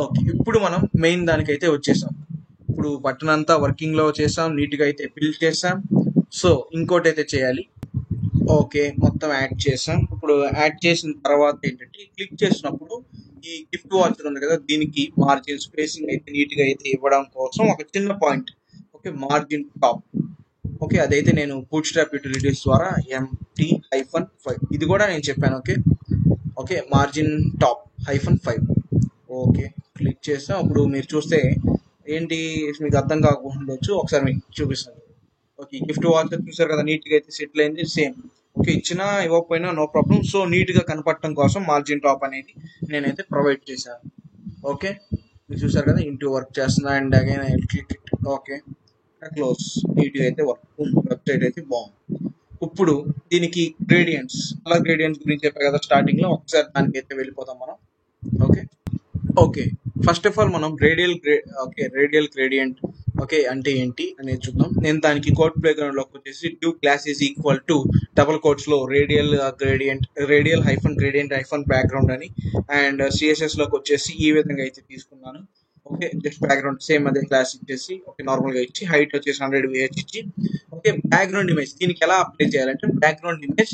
ఓకే, ఇప్పుడు మనం మెయిన్ దానికైతే వచ్చేసాం. ఇప్పుడు బటన్ అంతా వర్కింగ్లో చేసాం, నీట్గా అయితే బిల్డ్ చేసాం. సో ఇంకోటి అయితే చేయాలి. ఓకే, మొత్తం యాడ్ చేసాం. ఇప్పుడు యాడ్ చేసిన తర్వాత ఏంటంటే క్లిక్ చేసినప్పుడు ఈ గిఫ్ట్ వాచర్ ఉంది కదా, దీనికి మార్జిన్ స్పేసింగ్ అయితే నీట్గా అయితే ఇవ్వడం కోసం ఒక చిన్న point, okay, margin top. Okay, అదైతే నేను బూట్ స్ట్రాప్ యూటిలిటీస్ ద్వారా MT-5 ఇది కూడా నేను చెప్పాను. Okay, okay, margin top -5. Okay, click చేసాం. అప్పుడు మీరు చూస్తే ఏంటి, మీకు అర్థం కాకుండొచ్చు, ఒకసారి మీకు చూపిస్తాను. ఓకే, గిఫ్ట్ వాచర్ చూసారు కదా, నీట్గా అయితే సెటిల్ అయింది. సేమ్ ఓకే, ఇచ్చినా ఇవ్వకపోయినా నో ప్రాబ్లం. సో నీట్గా కనపడటం కోసం మార్జిన్ టాప్ అనేది నేనైతే ప్రొవైడ్ చేశాను. ఓకే, మీరు చూసారు కదా, ఇంటూ వర్క్ చేస్తున్నా and again click. Okay, close. నీట్గా అయితే వర్క్ వెబ్సైట్ అయితే బాగుంది. ఇప్పుడు దీనికి గ్రేడియంట్స్, అలా గ్రేడియంట్స్ గురించి చెప్పారు కదా స్టార్టింగ్ లో, ఒకసారి దానికి అయితే వెళ్ళిపోతాం మనం. Okay, okay, first of all మనం రేడియల్ గ్రేడియంట్ ఓకే అంటే ఏంటి అనేది చూద్దాం. నేను దానికి కోడ్ ప్లే గ్రౌండ్ లోకి వచ్చేసి div class is equal to double quotes లో రేడియల్ -గ్రేడియంట్ బ్యాక్గ్రౌండ్ అని, అండ్ సిఎస్ఎస్ లోకి వచ్చేసి ఈ విధంగా అయితే తీసుకున్నాను. ఓకే, జస్ట్ బ్యాక్గ్రౌండ్ సేమ్ అదే క్లాస్ ఇచ్చేసి ఓకే నార్మల్ గా ఇచ్చి హైట్ వచ్చేసి 100 VH ఇచ్చి ఓకే బ్యాక్గ్రౌండ్ ఇమేజ్ దీనికి ఎలా అప్లై చేయాలంటే background image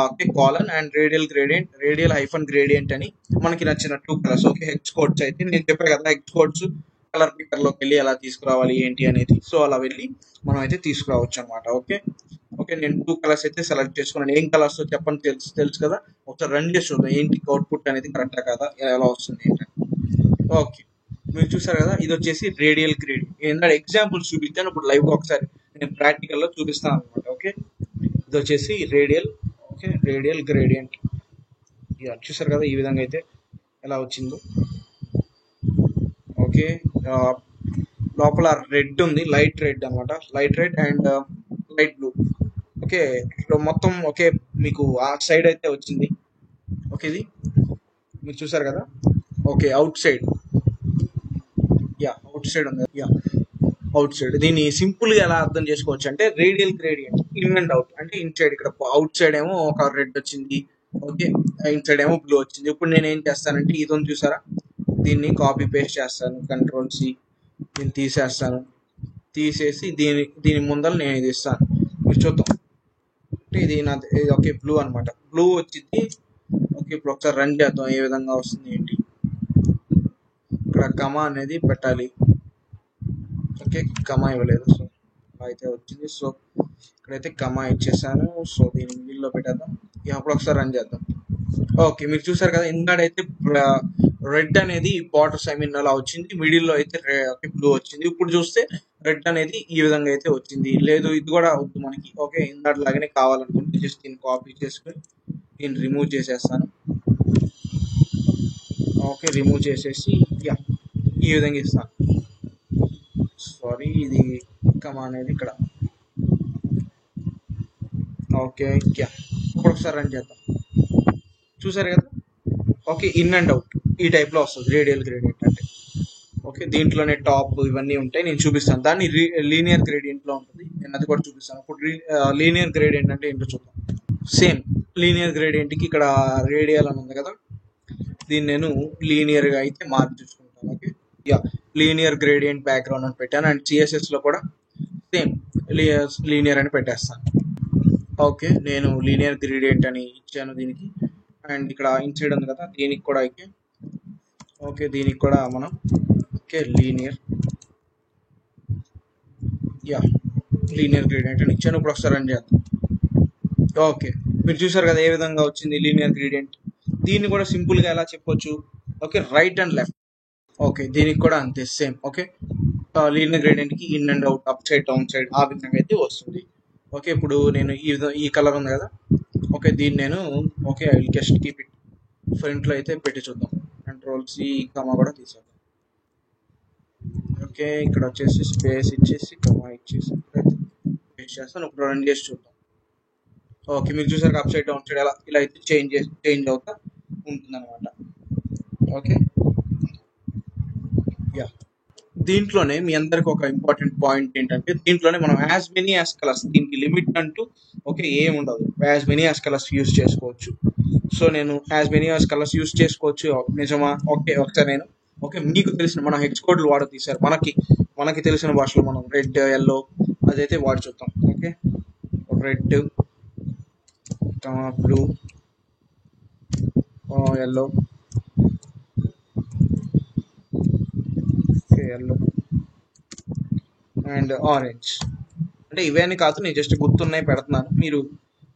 okay colon and radial-gradient అని మనకి నచ్చిన 2 కలర్స్. ఓకే, హెక్స్ కోడ్స్ అయితే నేను చెప్పాను కదా, హెక్స్ కోడ్స్ కలర్ పికర్ లోకి వెళ్ళి ఎలా తీసుకురావాలి ఏంటి అనేది, సో అలా వెళ్ళి మనం అయితే తీసుకురావచ్చు అనమాట. ఓకే, ఓకే, నేను 2 కలర్స్ అయితే సెలెక్ట్ చేసుకున్నాను. ఏం కలర్స్ చెప్పండి, తెలుసు కదా, ఒకసారి రన్ చేసి చూద్దాం ఏంటి అవుట్పుట్ అనేది కరెక్టా కదా, ఎలా వస్తుంది ఏంటి. ఓకే, మీరు చూసారు కదా, ఇది వచ్చేసి రేడియల్ గ్రేడియంట్. ఏంటంటే ఎగ్జాంపుల్స్ చూపించాను, ఇప్పుడు లైవ్ గా ఒకసారి నేను ప్రాక్టికల్ లో చూపిస్తాను అనమాట. ఓకే, ఇది వచ్చేసి రేడియల్ గ్రేడియంట్. చూసారు కదా, ఈ విధంగా అయితే ఎలా వచ్చిందో. ఓకే, లోపల రెడ్ ఉంది, లైట్ రెడ్ అనమాట, light red and light blue. Okay, మొత్తం ఓకే మీకు ఆ సైడ్ అయితే వచ్చింది. ఓకే, ఇది మీరు చూసారు కదా. ఓకే, అవుట్ సైడ్ ఉంది. అవుట్ సైడ్ దీన్ని సింపుల్ గా ఎలా అర్థం చేసుకోవచ్చు అంటే radial gradient in and out అంటే ఇన్ సైడ్, ఇక్కడ అవుట్ సైడ్ ఏమో ఒక రెడ్ వచ్చింది, ఓకే, ఇన్ సైడ్ ఏమో బ్లూ వచ్చింది. ఇప్పుడు నేను ఏం చేస్తానంటే ఇదని చూసారా, దీన్ని కాపీ పేస్ట్ చేస్తాను, Ctrl+C, దీన్ని తీసేస్తాను, తీసేసి దీని ముందర నేను ఇది ఇస్తాను, మీరు చూద్దాం. అంటే ఇది ఓకే బ్లూ అనమాట, బ్లూ వచ్చింది. ఓకే, ఇప్పుడు ఒకసారి రన్ చేద్దాం ఏ విధంగా వస్తుంది ఏంటి. ఇక్కడ కమా అనేది పెట్టాలి. ఓకే, కమా ఇవ్వలేదు, సో అయితే వచ్చింది. సో ఇక్కడైతే కమా ఇచ్చేసాను. సో దీన్ని మిడిల్లో పెట్టేద్దాం. అప్పుడు ఒకసారి రన్ చేద్దాం. ఓకే, మీరు చూసారు కదా, ఇందాడైతే రెడ్ అనేది బార్డర్స్ అలా వచ్చింది, మిడిల్లో అయితే బ్లూ వచ్చింది. ఇప్పుడు చూస్తే రెడ్ అనేది ఈ విధంగా అయితే వచ్చింది. లేదు ఇది కూడా వద్దు మనకి, ఓకే ఇందాటి లాగానే కావాలనుకుంటే జస్ట్ దీన్ని కాపీ చేసుకుని దీన్ని రిమూవ్ చేసేస్తాను. ఓకే, రిమూవ్ చేసేసి ఈ విధంగా ఇస్తాను. సారీ, ఇది కమా అనేది ఇక్కడ. ఓకే, ఇప్పుడు ఒకసారి రన్ చేద్దాం. చూసారు కదా, ఓకే ఇన్ అండ్ అవుట్ ఈ టైప్ లో వస్తుంది రేడియల్ గ్రేడియంట్ అంటే. ఓకే, దీంట్లోనే టాప్ ఇవన్నీ ఉంటాయి, నేను చూపిస్తాను. దాన్ని లీనియర్ గ్రేడియంట్ లో ఉంటుంది, నేను అది కూడా చూపిస్తాను. ఇప్పుడు లీనియర్ గ్రేడియంట్ అంటే ఏంటో చూద్దాం. సేమ్ లీనియర్ గ్రేడియంట్ కి ఇక్కడ రేడియల్ అని ఉంది కదా, దీన్ని నేను లీనియర్ గా అయితే మార్క్ చూసుకుంటాను. ఓకే, లీనియర్ గ్రేడియంట్ బ్యాక్గ్రౌండ్ అని పెట్టాను, అండ్ సిఎస్ఎస్ లో కూడా సేమ్ లీనియర్ అని పెట్టేస్తాను. ఓకే, నేను లీనియర్ గ్రేడియంట్ అని ఇచ్చాను దీనికి. అండ్ ఇక్కడ ఇన్సైడ్ ఉంది కదా, దీనికి కూడా అయితే ఓకే, దీనికి కూడా మనం ఓకే యా లీనియర్ గ్రేడియంట్ అని ఇచ్చాను. ఇప్పుడు ఒకసారి రన్ చేద్దాం. ఓకే, మీరు చూసారు కదా ఏ విధంగా వచ్చింది లీనియర్ గ్రేడియంట్. దీన్ని కూడా సింపుల్గా ఎలా చెప్పొచ్చు, okay right and left. Okay, దీనికి కూడా అంతే సేమ్. ఓకే, లీనియర్ గ్రేడియంట్కి in and out, up side down side ఆ విధంగా అయితే వస్తుంది. ఓకే, ఇప్పుడు నేను ఈ కలర్ ఉంది కదా, ఓకే దీన్ని నేను okay I will just keep it ఫ్రంట్లో అయితే పెట్టి చూద్దాం. కంట్రోల్-C కమా కూడా తీసేద్దాం. ఓకే, ఇక్కడ వచ్చేసి స్పేస్ ఇచ్చేసి కమా ఇచ్చేసి పేస్ట్ చేస్తాను. ఇప్పుడు రన్ చేసి చూద్దాం. ఓకే, మీరు చూసారు అప్ సైడ్ డౌన్ సైడ్ అలా ఇలా అయితే చేంజ్ అవుతా ఉంటుంది అనమాట. ఓకే యా, దీంట్లోనే మీ అందరికి ఒక ఇంపార్టెంట్ పాయింట్ ఏంటంటే, దీంట్లోనే మనం యాజ్ మెనీ యాజ్ కలర్స్, దీనికి లిమిట్ అంటూ ఓకే ఏం ఉండదు, as many as colours use చేసుకోవచ్చు. సో నేను as many as colours use చేసుకోవచ్చు. నిజమా? ఓకే, ఒకసారి నేను ఓకే మీకు తెలిసిన మన హెక్స్ కోడ్లు వాడదు సార్, మనకి తెలిసిన భాషలో మనం రెడ్ ఎల్లో అదైతే వాడి చూద్దాం. Okay, red blue yellow yellow and orange. అంటే ఇవన్నీ కాదు, నేను జస్ట్ గుర్తున్నాయి పెడుతున్నాను, మీరు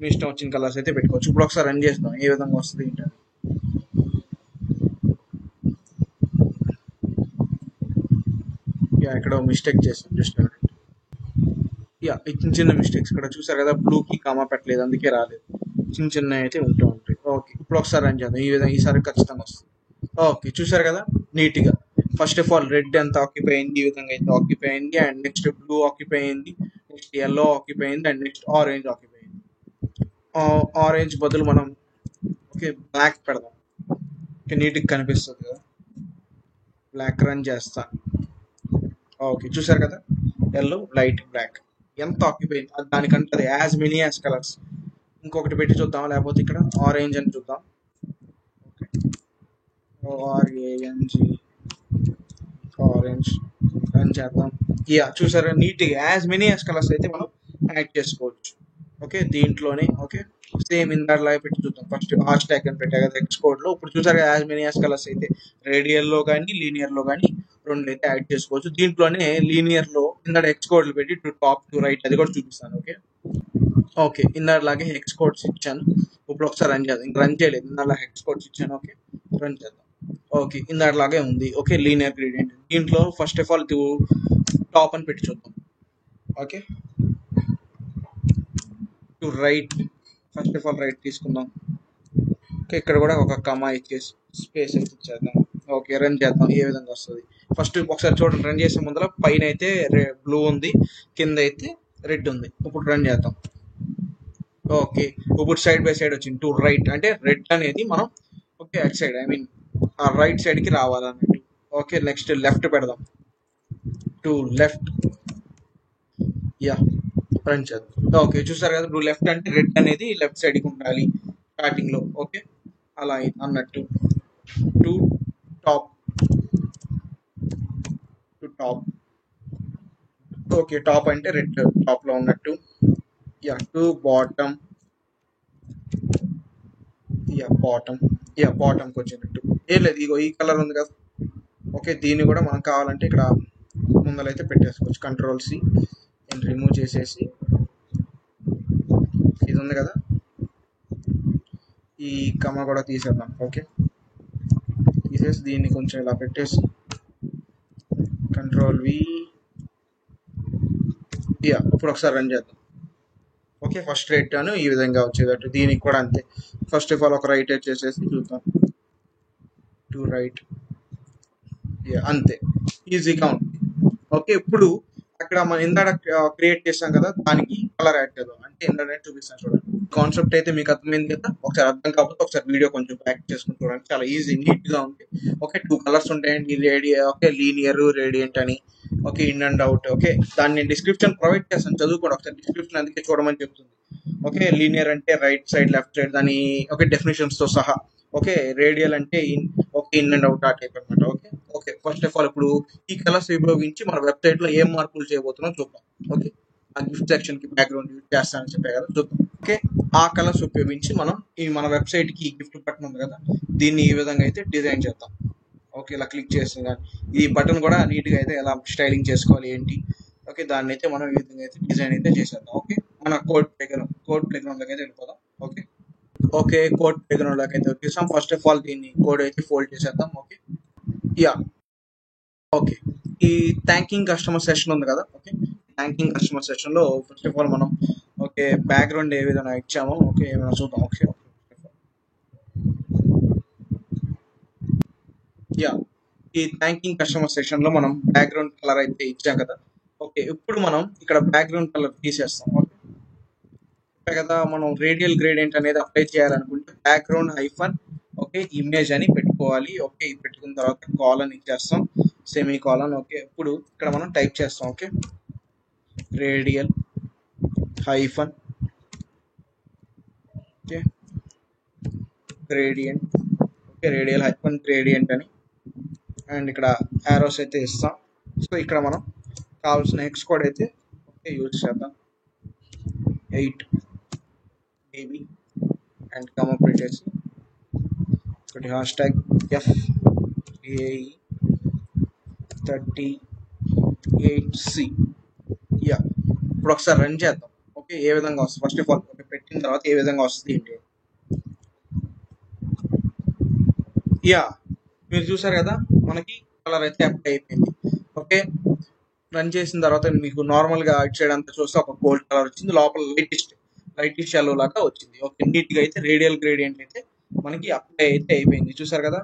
మీ ఇష్టం వచ్చిన కలర్స్ అయితే పెట్టుకోవచ్చు. ఇప్పుడు ఒకసారి రన్ చేస్తాం ఏ విధంగా వస్తుంది ఏంటని. యా, ఇక్కడ మిస్టేక్ చేస్తాను జస్ట్. యా, చిన్న చిన్న మిస్టేక్స్ ఇక్కడ చూసారు కదా, బ్లూకి కామా పెట్టలేదు అందుకే రాలేదు. చిన్న చిన్న అయితే ఉంటూ ఉంటాయి. ఓకే, ఇప్పుడు ఒకసారి రన్ చేద్దాం ఈ విధంగా, ఈసారి ఖచ్చితంగా వస్తుంది. ఓకే, చూసారు కదా నీట్గా. ఫస్ట్ ఆఫ్ ఆల్ రెడ్ ఎంత ఆక్యుపై అయింది, ఈ విధంగా అయితే ఆక్యుపై అయింది. అండ్ నెక్స్ట్ బ్లూ ఆక్యుపై అయింది, నెక్స్ట్ ఎల్లో ఆక్యుపై అయింది, అండ్ నెక్స్ట్ ఆరెంజ్ ఆక్యుపై అయింది. ఆరెంజ్ బదులు మనం ఓకే బ్లాక్ పెడదాం. ఓకే, నీట్గా కనిపిస్తుంది కదా, బ్లాక్ రన్ చేస్తా. ఓకే, చూసారు కదా ఎల్లో లైట్ బ్లాక్ ఎంత ఆక్యుపై అయింది, దానికంటే అది యాజ్ మెనీ యాజ్ కలర్స్. ఇంకొకటి పెట్టి చూద్దాం, లేకపోతే ఇక్కడ ఆరెంజ్ అని చూద్దాం. ORANG ఆరెంజ్ రన్ చేద్దాం. యా, చూసారా నీట్గా యాజ్ మెనీ యాజ్ కలర్స్ అయితే మనం యాడ్ చేసుకోవచ్చు. ఓకే, దీంట్లోనే ఓకే సేమ్ ఇందాక పెట్టి చూద్దాం. ఫస్ట్ హాష్ ట్యాగ్ అని పెట్టా కదా ఎక్స్ కోడ్లో. ఇప్పుడు చూసారు యాజ్ మెనీ యాజ్ కలర్స్ అయితే రేడియల్లో కానీ లీనియర్లో కానీ రెండు అయితే యాడ్ చేసుకోవచ్చు. దీంట్లోనే లీనియర్లో ఇందాక ఎక్స్ కోడ్లు పెట్టి టు టాప్ టు రైట్ అది కూడా చూపిస్తాను. ఓకే ఓకే, ఇందాకలాగే హెక్స్ కోడ్స్ ఇచ్చాను. ఇప్పుడు ఒకసారి రన్ చేద్దాం. ఇంక రన్ చేయలేదు, ఇందాక హెక్స్ కోడ్స్ ఇచ్చాను. ఓకే, రన్ చేద్దాం. ఓకే, ఇందాకలాగే ఉంది. Okay, linear gradient. దీంట్లో ఫస్ట్ ఆఫ్ ఆల్ టాప్ అని పెట్టి చూద్దాం. Okay, to right, first of all right తీసుకుందాం. ఓకే, ఇక్కడ కూడా ఒక కమా ఇచ్చేసి స్పేస్ అయితే ఇచ్చేద్దాం. ఓకే, రన్ చేద్దాం ఏ విధంగా వస్తుంది. ఫస్ట్ ఒకసారి చూడండి, రన్ చేసే ముందర పైన అయితే బ్లూ ఉంది, కింద అయితే రెడ్ ఉంది. ఇప్పుడు రన్ చేద్దాం. ఓకే, ఇప్పుడు సైడ్ బై సైడ్ వచ్చింది. టు రైట్ అంటే రెడ్ అనేది మనం okay at side I mean ఆ రైట్ సైడ్కి రావాలన్నట్టు. ఓకే, నెక్స్ట్ లెఫ్ట్ పెడదాం. టు లెఫ్ట్ యా, రన్ చేద్దాం. ఓకే, చూసారు కదా ఇప్పుడు లెఫ్ట్ అంటే రెడ్ అనేది లెఫ్ట్ సైడ్కి ఉండాలి స్టార్టింగ్లో. ఓకే, అలా అన్నట్టు. To top to top okay, top అంటే రెడ్ టాప్లో ఉన్నట్టు. యా, టు బాటమ్ బాటంకి వచ్చినట్టు. ఏం లేదు, ఇగో ఈ కలర్ ఉంది కదా. ఓకే, దీన్ని కూడా మనం కావాలంటే ఇక్కడ ముందలైతే పెట్టేసుకోవచ్చు. కంట్రోల్-C నేను రిమూవ్ చేసేసి ఇది ఉంది కదా, ఈ కమ కూడా తీసేద్దాం. ఓకే, తీసేసి దీన్ని కొంచెం ఇలా పెట్టేసి కంట్రోల్-V. యా, ఇప్పుడు ఒకసారి రన్ చేద్దాం. ఓకే, ఫస్ట్ రైట్ అని ఈ విధంగా వచ్చేటట్టు. దీనికి కూడా అంతే. ఫస్ట్ ఆఫ్ ఆల్ ఒక రైట్ చేసేసి చూద్దాం. టు రైట్ అంతే, ఈజీగా ఉంటుంది. ఓకే, ఇప్పుడు అక్కడ మనం ఇందాక క్రియేట్ చేసాం కదా, దానికి కలర్ యాడ్ చేద్దాం. అంటే ఇందాక చూపిస్తాను చూడండి. కాన్సెప్ట్ అయితే మీకు అర్థమైంది కదా. ఒకసారి అర్థం కాకపోతే ఒకసారి వీడియో కొంచెం బ్యాక్ చేసుకుని చూడండి, చాలా ఈజీ నీట్గా ఉంది. ఓకే, 2 కలర్స్ ఉంటాయండి, ఓకే లీనియర్ రేడియంట్ అని. Okay, in and out. Okay, దాన్ని నేను డిస్క్రిప్షన్ ప్రొవైడ్ చేస్తాను, చదువుకోండి ఒకసారి. డిస్క్రిప్షన్ అందుకే చూడమని చెప్తుంది. ఓకే, లీనియర్ అంటే రైట్ సైడ్ లెఫ్ట్ సైడ్ దాని ఓకే డెఫినేషన్స్తో సహా. ఓకే, రేడియల్ అంటే ఓకే ఇన్ అండ్ అవుట్ ఆ టైప్ అనమాట. Okay okay, first of all ఇప్పుడు ఈ కలర్స్ ఉపయోగించి మన వెబ్సైట్లో ఏం మార్పులు చేయబోతున్నాం చూద్దాం. ఓకే, ఆ గిఫ్ట్ సెక్షన్కి బ్యాక్గ్రౌండ్ యూజ్ చేస్తానని చెప్పే కదా, చూద్దాం. ఓకే, ఆ కలర్స్ ఉపయోగించి మనం ఈ మన వెబ్సైట్ కి గిఫ్ట్ బటన్ ఉంది కదా, దీన్ని ఈ విధంగా అయితే డిజైన్ చేద్దాం. ఓకే, ఇలా క్లిక్ చేస్తే కానీ ఈ బటన్ కూడా నీట్ గా అయితే ఎలా స్టైలింగ్ చేసుకోవాలి ఏంటి. ఓకే, దాన్ని అయితే మనం ఈ విధంగా అయితే డిజైన్ అయితే చేసేద్దాం. ఓకే, మన కోడ్ ప్లే గ్రౌండ్ లోకి అయితే వెళ్ళిపోదాం. Okay, okay, code play ground లోకి అయితే వచ్చేసాం. ఫస్ట్ ఆఫ్ ఆల్ దీన్ని కోడ్ అయితే ఫోల్డ్ చేసేద్దాం. ఓకే, యా, ఓకే, ఈ థ్యాంకింగ్ కస్టమర్ సెషన్ ఉంది కదా. ఓకే, థ్యాంకింగ్ కస్టమర్ సెషన్ లో ఫస్ట్ ఆఫ్ ఆల్ మనం ఓకే బ్యాక్గ్రౌండ్ ఏ విధంగా ఇచ్చామో ఓకే ఏమైనా చూద్దాం. ఓకే, యా, ఈ థ్యాంకింగ్ కస్టమర్ సెషన్ లో మనం బ్యాక్గ్రౌండ్ కలర్ అయితే ఇచ్చాం కదా. ఓకే, ఇప్పుడు మనం ఇక్కడ బ్యాక్గ్రౌండ్ కలర్ తీసేస్తాం. ఓకే, చెప్పా కదా, మనం రేడియల్ గ్రేడియంట్ అనేది అప్లై చేయాలనుకుంటే బ్యాక్గ్రౌండ్ హైఫన్ ఓకే ఇమేజ్ అని పెట్టుకోవాలి. ఓకే, ఇది పెట్టుకున్న తర్వాత కాలన్ ఇచ్చేస్తాం, సెమీ కాలన్. ఓకే, ఇప్పుడు ఇక్కడ మనం టైప్ చేస్తాం. Okay, radial hyphen okay gradient. Okay, radial hyphen gradient అని అండ్ ఇక్కడ యారోస్ అయితే ఇస్తాం. సో ఇక్కడ మనం కావాల్సిన హెక్స్ కోడ్ అయితే ఓకే యూజ్ చేద్దాం. 8 dB అండ్ కమ పెట్టేసి ఒకటి హ్యాష్ ట్యాగ్ FAE38C. యా, ఇప్పుడు ఒకసారి రన్ చేద్దాం. ఓకే, ఏ విధంగా వస్తుంది ఫస్ట్ ఆఫ్ ఆల్ ఓకే పెట్టిన తర్వాత ఏ విధంగా వస్తుంది ఏంటి. యా, మీరు చూసారు కదా మనకి కలర్ అయితే అప్లై అయిపోయింది. ఓకే, రన్ చేసిన తర్వాత మీకు నార్మల్ గా ఇటు సైడ్ అంతా చూస్తే ఒక గోల్డ్ కలర్ వచ్చింది, లోపల లైటిష్ ఎల్లో లాగా వచ్చింది. ఓకే, నీట్ గా అయితే రేడియల్ గ్రేడియంట్ అయితే మనకి అప్లై అయితే అయిపోయింది. చూసారు కదా.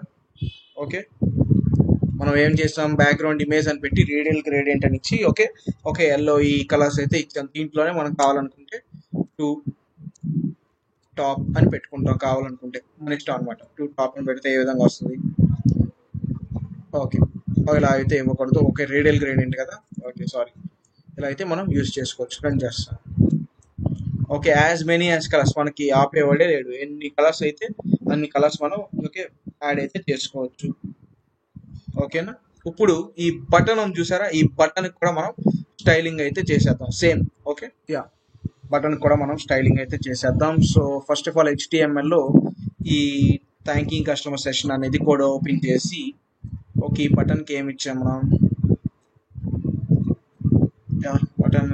ఓకే, మనం ఏం చేస్తాం బ్యాక్గ్రౌండ్ ఇమేజ్ అని పెట్టి రేడియల్ గ్రేడియంట్ అని ఇచ్చి ఓకే ఓకే ఎల్లో ఈ కలర్స్ అయితే ఇచ్చాం. దీంట్లోనే మనం కావాలనుకుంటే టూ టాప్ అని పెట్టుకుంటాం, కావాలనుకుంటే మన ఇష్టం అనమాట. టూ టాప్ అని పెడితే ఏ విధంగా వస్తుంది. ఓకే, ఇలా అయితే ఇవ్వకూడదు. ఓకే, రేడియల్ గ్రేడియంట్ కదా. ఓకే, సారీ, ఇలా అయితే మనం యూజ్ చేసుకోవచ్చు. రన్ చేస్తాం. Okay, as many as colours, మనకి ఆపేవాడే లేడు, ఎన్ని కలర్స్ అయితే అన్ని కలర్స్ మనం ఓకే యాడ్ అయితే చేసుకోవచ్చు. ఓకేనా, ఇప్పుడు ఈ బటన్ ఉంది చూసారా, ఈ బటన్ కూడా మనం స్టైలింగ్ అయితే చేసేద్దాం సేమ్. ఓకే, యా, బటన్ కూడా మనం స్టైలింగ్ అయితే చేసేద్దాం. So first of all HTML లో ఈ థ్యాంకింగ్ కస్టమర్ సెషన్ అనేది కూడా ఓపెన్ చేసి ఓకే ఈ బటన్ కి ఏమి ఇచ్చాం మనం, బటన్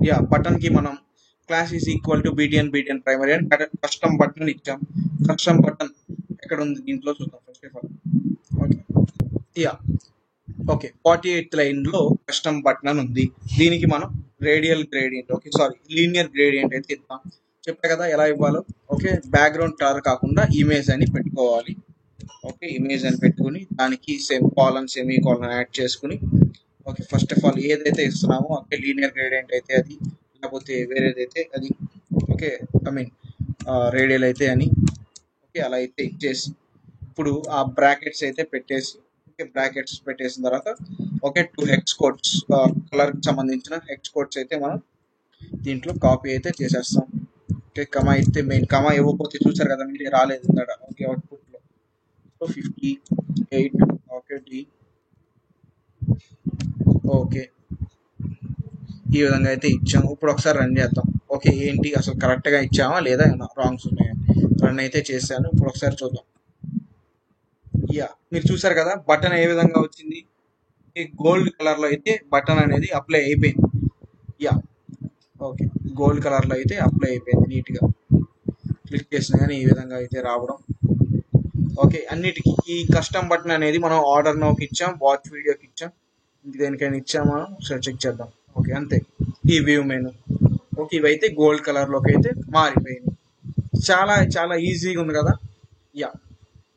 యా బటన్ కి మనం class is equal to BTN primary అని కస్టమ్ బటన్ ఇచ్చాం. కస్టమ్ బటన్ ఎక్కడ ఉంది దీంట్లో చూద్దాం first of all. Okay, yeah, okay 48th line లో కస్టమ్ బటన్ అని ఉంది. దీనికి మనం radial gradient okay sorry linear gradient అయితే ఇద్దాం. చెప్పా కదా ఎలా ఇవ్వాలో. ఓకే, బ్యాక్గ్రౌండ్ కలర్ కాకుండా ఇమేజ్ అని పెట్టుకోవాలి. ఓకే, ఇమేజ్ అని పెట్టుకుని దానికి సెమీ కాలన్ యాడ్ చేసుకుని ఓకే ఫస్ట్ ఆఫ్ ఆల్ ఏదైతే ఇస్తున్నామో ఓకే లీనియర్ గ్రేడియంట్ అయితే అది, లేకపోతే వేరేదైతే అది. ఓకే, ఐ మీన్ రేడియల్ అయితే అని ఓకే అలా అయితే ఇచ్చేసి ఇప్పుడు ఆ బ్రాకెట్స్ అయితే పెట్టేసి ఓకే బ్రాకెట్స్ పెట్టేసిన తర్వాత ఓకే 2 హెక్స్ కోడ్స్ కలర్ కి సంబంధించిన హెక్స్ కోడ్స్ అయితే మనం దీంట్లో కాపీ అయితే చేసేస్తాం. ఓకే, కమా అయితే మెయిన్ కమా ఇవ్వకపోతే చూసారు కదా మీరు రాలేదు ఇందాక. ఓకే, అవుట్పుట్ లో సో 58 ఓకే డి ఓకే ఈ విధంగా అయితే ఇచ్చాము. ఇప్పుడు ఒకసారి రన్ చేద్దాం. ఓకే, ఏంటి అసలు కరెక్ట్ గా ఇచ్చామా లేదా రాంగ్స్ ఉన్నాయా. రన్ అయితే చేశాను. ఇప్పుడు ఒకసారి చూద్దాం. యా, మీరు చూసారు కదా బటన్ ఏ విధంగా వచ్చింది. గోల్డ్ కలర్ లో అయితే బటన్ అనేది అప్లై అయిపోయింది. యా, ఓకే, గోల్డ్ కలర్ లో అయితే అప్లై అయిపోయింది నీట్ గా. క్లిక్ చేసిన కానీ ఈ విధంగా అయితే రావడం. ఓకే, అన్నిటికీ ఈ కస్టమ్ బటన్ అనేది మనం ఆర్డర్ నోకి ఇచ్చాం, వాచ్ వీడియోకి ఇచ్చాం, దేనికైనా ఇచ్చామా సరే చెక్ చేద్దాం. ఓకే, అంతే. ఈ వ్యూ మెనూ ఓకే ఇవైతే గోల్డ్ కలర్ లోకి అయితే మారిపోయింది. చాలా చాలా ఈజీగా ఉంది కదా. యా,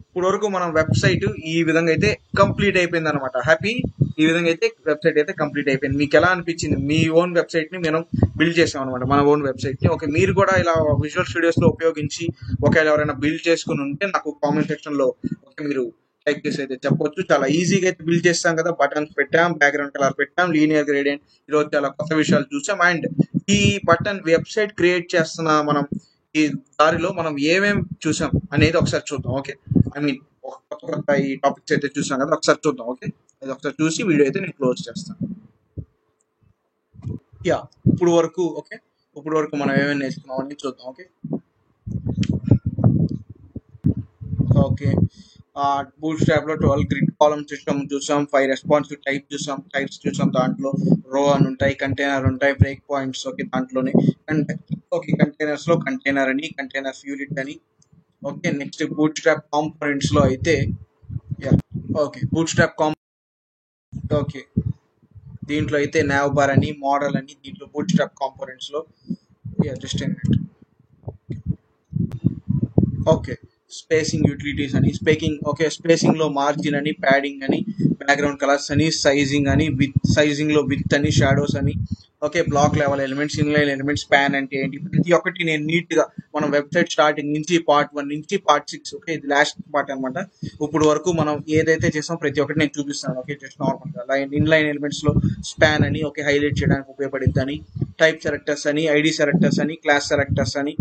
ఇప్పుడు వరకు మనం వెబ్సైట్ ఈ విధంగా అయితే కంప్లీట్ అయిపోయింది అనమాట. హ్యాపీ, ఈ విధంగా అయితే వెబ్సైట్ అయితే కంప్లీట్ అయిపోయింది. మీకు ఎలా అనిపించింది. మీ ఓన్ వెబ్సైట్ ని మనం బిల్డ్ చేసాం అనమాట, మన ఓన్ వెబ్సైట్ ని. ఓకే, మీరు కూడా ఇలా విజువల్ స్టూడియోస్ లో ఉపయోగించి ఒకవేళ ఎవరైనా బిల్డ్ చేసుకుని ఉంటే నాకు కామెంట్ సెక్షన్ లో ఓకే మీరు టైప్ చేసి అయితే చెప్పొచ్చు. చాలా ఈజీగా అయితే బిల్డ్ చేస్తాం కదా. బటన్స్ పెట్టాం, బ్యాక్గ్రౌండ్ కలర్ పెట్టాం, లీనియర్ గ్రేడియంట్, ఈరోజు చాలా కొత్త విషయాలు చూసాం. అండ్ ఈ బటన్ వెబ్సైట్ క్రియేట్ చేస్తున్న మనం ఈ దారిలో మనం ఏమేమి చూసాం అనేది ఒకసారి చూద్దాం. ఓకే, ఐ మీన్ కొత్త కొత్త ఈ టాపిక్స్ అయితే చూసాం కదా, ఒకసారి చూద్దాం. ఓకే, అది ఒకసారి చూసి వీడియో అయితే నేను క్లోజ్ చేస్తాను. యా, ఇప్పుడు వరకు ఓకే ఇప్పుడు వరకు మనం ఏమేమి నేర్చుకున్నాం అని చూద్దాం. ఓకే ఓకే బూట్ స్ట్రాప్ లో 12 గ్రిడ్ కాలమ్స్ చూసాం 5 రెస్పాన్సివ్ టైప్ చూసాం టైప్స్ చూసాం. దాంట్లో రో అని ఉంటాయి, కంటైనర్ ఉంటాయి, బ్రేక్ పాయింట్స్. ఓకే దాంట్లోనే అండ్ ఓకే కంటైనర్స్ లో కంటైనర్ అని, కంటైనర్స్ యూనిట్ అని. Okay next boot strap components లో అయితే ఓకే బూట్ స్ట్రాప్ ఓకే దీంట్లో అయితే నావ్ బార్ అని, మోడల్ అని దీంట్లో బూట్ స్ట్రాప్ కాంపోనెంట్స్ లో జస్ట్ ఓకే స్పేసింగ్ యూటిలిటీస్ అని స్పేసింగ్ లో మార్జిన్ అని, ప్యాడింగ్ అని, బ్యాక్గ్రౌండ్ కలర్స్ అని, సైజింగ్ అని, సైజింగ్ లో విత్ అని, షాడోస్ అని. Okay block level elements, inline elements, span అంటే ఏంటి, ప్రతి ఒక్కటి నేను నీట్ గా మనం వెబ్సైట్ స్టార్టింగ్ నుంచి పార్ట్ 1 నుంచి పార్ట్ 6 ఓకే ఇది లాస్ట్ పార్ట్ అనమాట. ఇప్పుడు వరకు మనం ఏదైతే చేసాం ప్రతి ఒక్కటి నేను చూపిస్తాను. ఓకే జస్ట్ నార్మల్ గా ఇన్లైన్ ఎలిమెంట్స్ లో స్పాన్ అని ఓకే హైలైట్ చేయడానికి ఉపయోగపడుద్ది అని, టైప్ సెలెక్టర్స్ అని, ఐడి సెలెక్టర్స్ అని, క్లాస్ సెలెక్టర్స్ అని.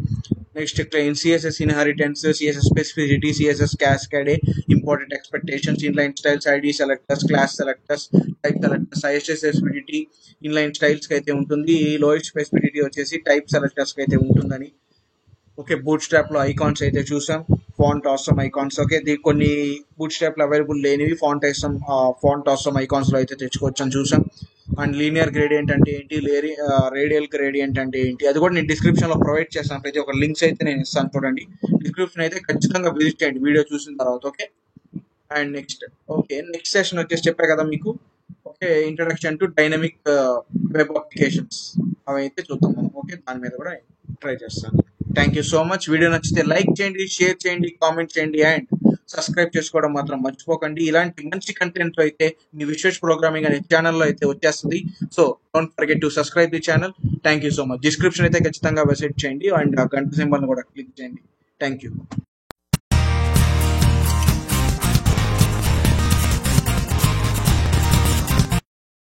Next in CSS inheritance, CSS specificity, CSS cascade, important expectations, inline styles, ID selectors, class selectors, type selectors, ISS specificity inline styles కి అయితే ఉంటుంది. లోయర్ స్పెసిఫిసిటీ వచ్చేసి టైప్ సెలెక్టర్స్ కి అయితే ఉంటుందని. ఓకే బూట్ స్ట్రాప్ లో icons అయితే చూసాం, ఫాంట్ ఆసమ్ ఐకాన్స్. ఓకే కొన్ని బూట్ స్ట్రాప్ లో అవైలబుల్ లేనివి ఫాంట్ ఆసమ్ ఐకాన్స్ లో అయితే తెచ్చుకోవచ్చు అని చూసాం. అండ్ లీనియర్ గ్రేడియంట్ అంటే ఏంటి, రేడియల్ గ్రేడియంట్ అంటే ఏంటి, అది కూడా నేను డిస్క్రిప్షన్ లో ప్రొవైడ్ చేస్తాను. ప్రతి ఒక్క లింక్స్ అయితే నేను ఇస్తాను చూడండి. డిస్క్రిప్షన్ అయితే ఖచ్చితంగా విజిట్ చేయండి వీడియో చూసిన తర్వాత. ఓకే అండ్ నెక్స్ట్ సెషన్ వచ్చేసి చెప్పా కదా మీకు. Okay introduction to dynamic web applications అవి అయితే చూద్దాం మనం. ఓకే దాని మీద కూడా ట్రై చేస్తాను. Thank you so much. Video నచ్చితే లైక్ చేయండి, షేర్ చేయండి, కామెంట్ చేయండి అండ్ సబ్స్క్రైబ్ చేసుకోవడం మాత్రం మర్చిపోకండి. ఇలాంటి మంచి కంటెంట్ అయితే మీ విశ్వేష్ ప్రోగ్రామింగ్ అనే ఛానల్లో అయితే వచ్చేస్తుంది. So don't forget to subscribe the channel. Thank you so much. Description అయితే ఖచ్చితంగా విజిట్ చేయండి అండ్ ఆ గంట సింబల్ కూడా క్లిక్ చేయండి. Thank you.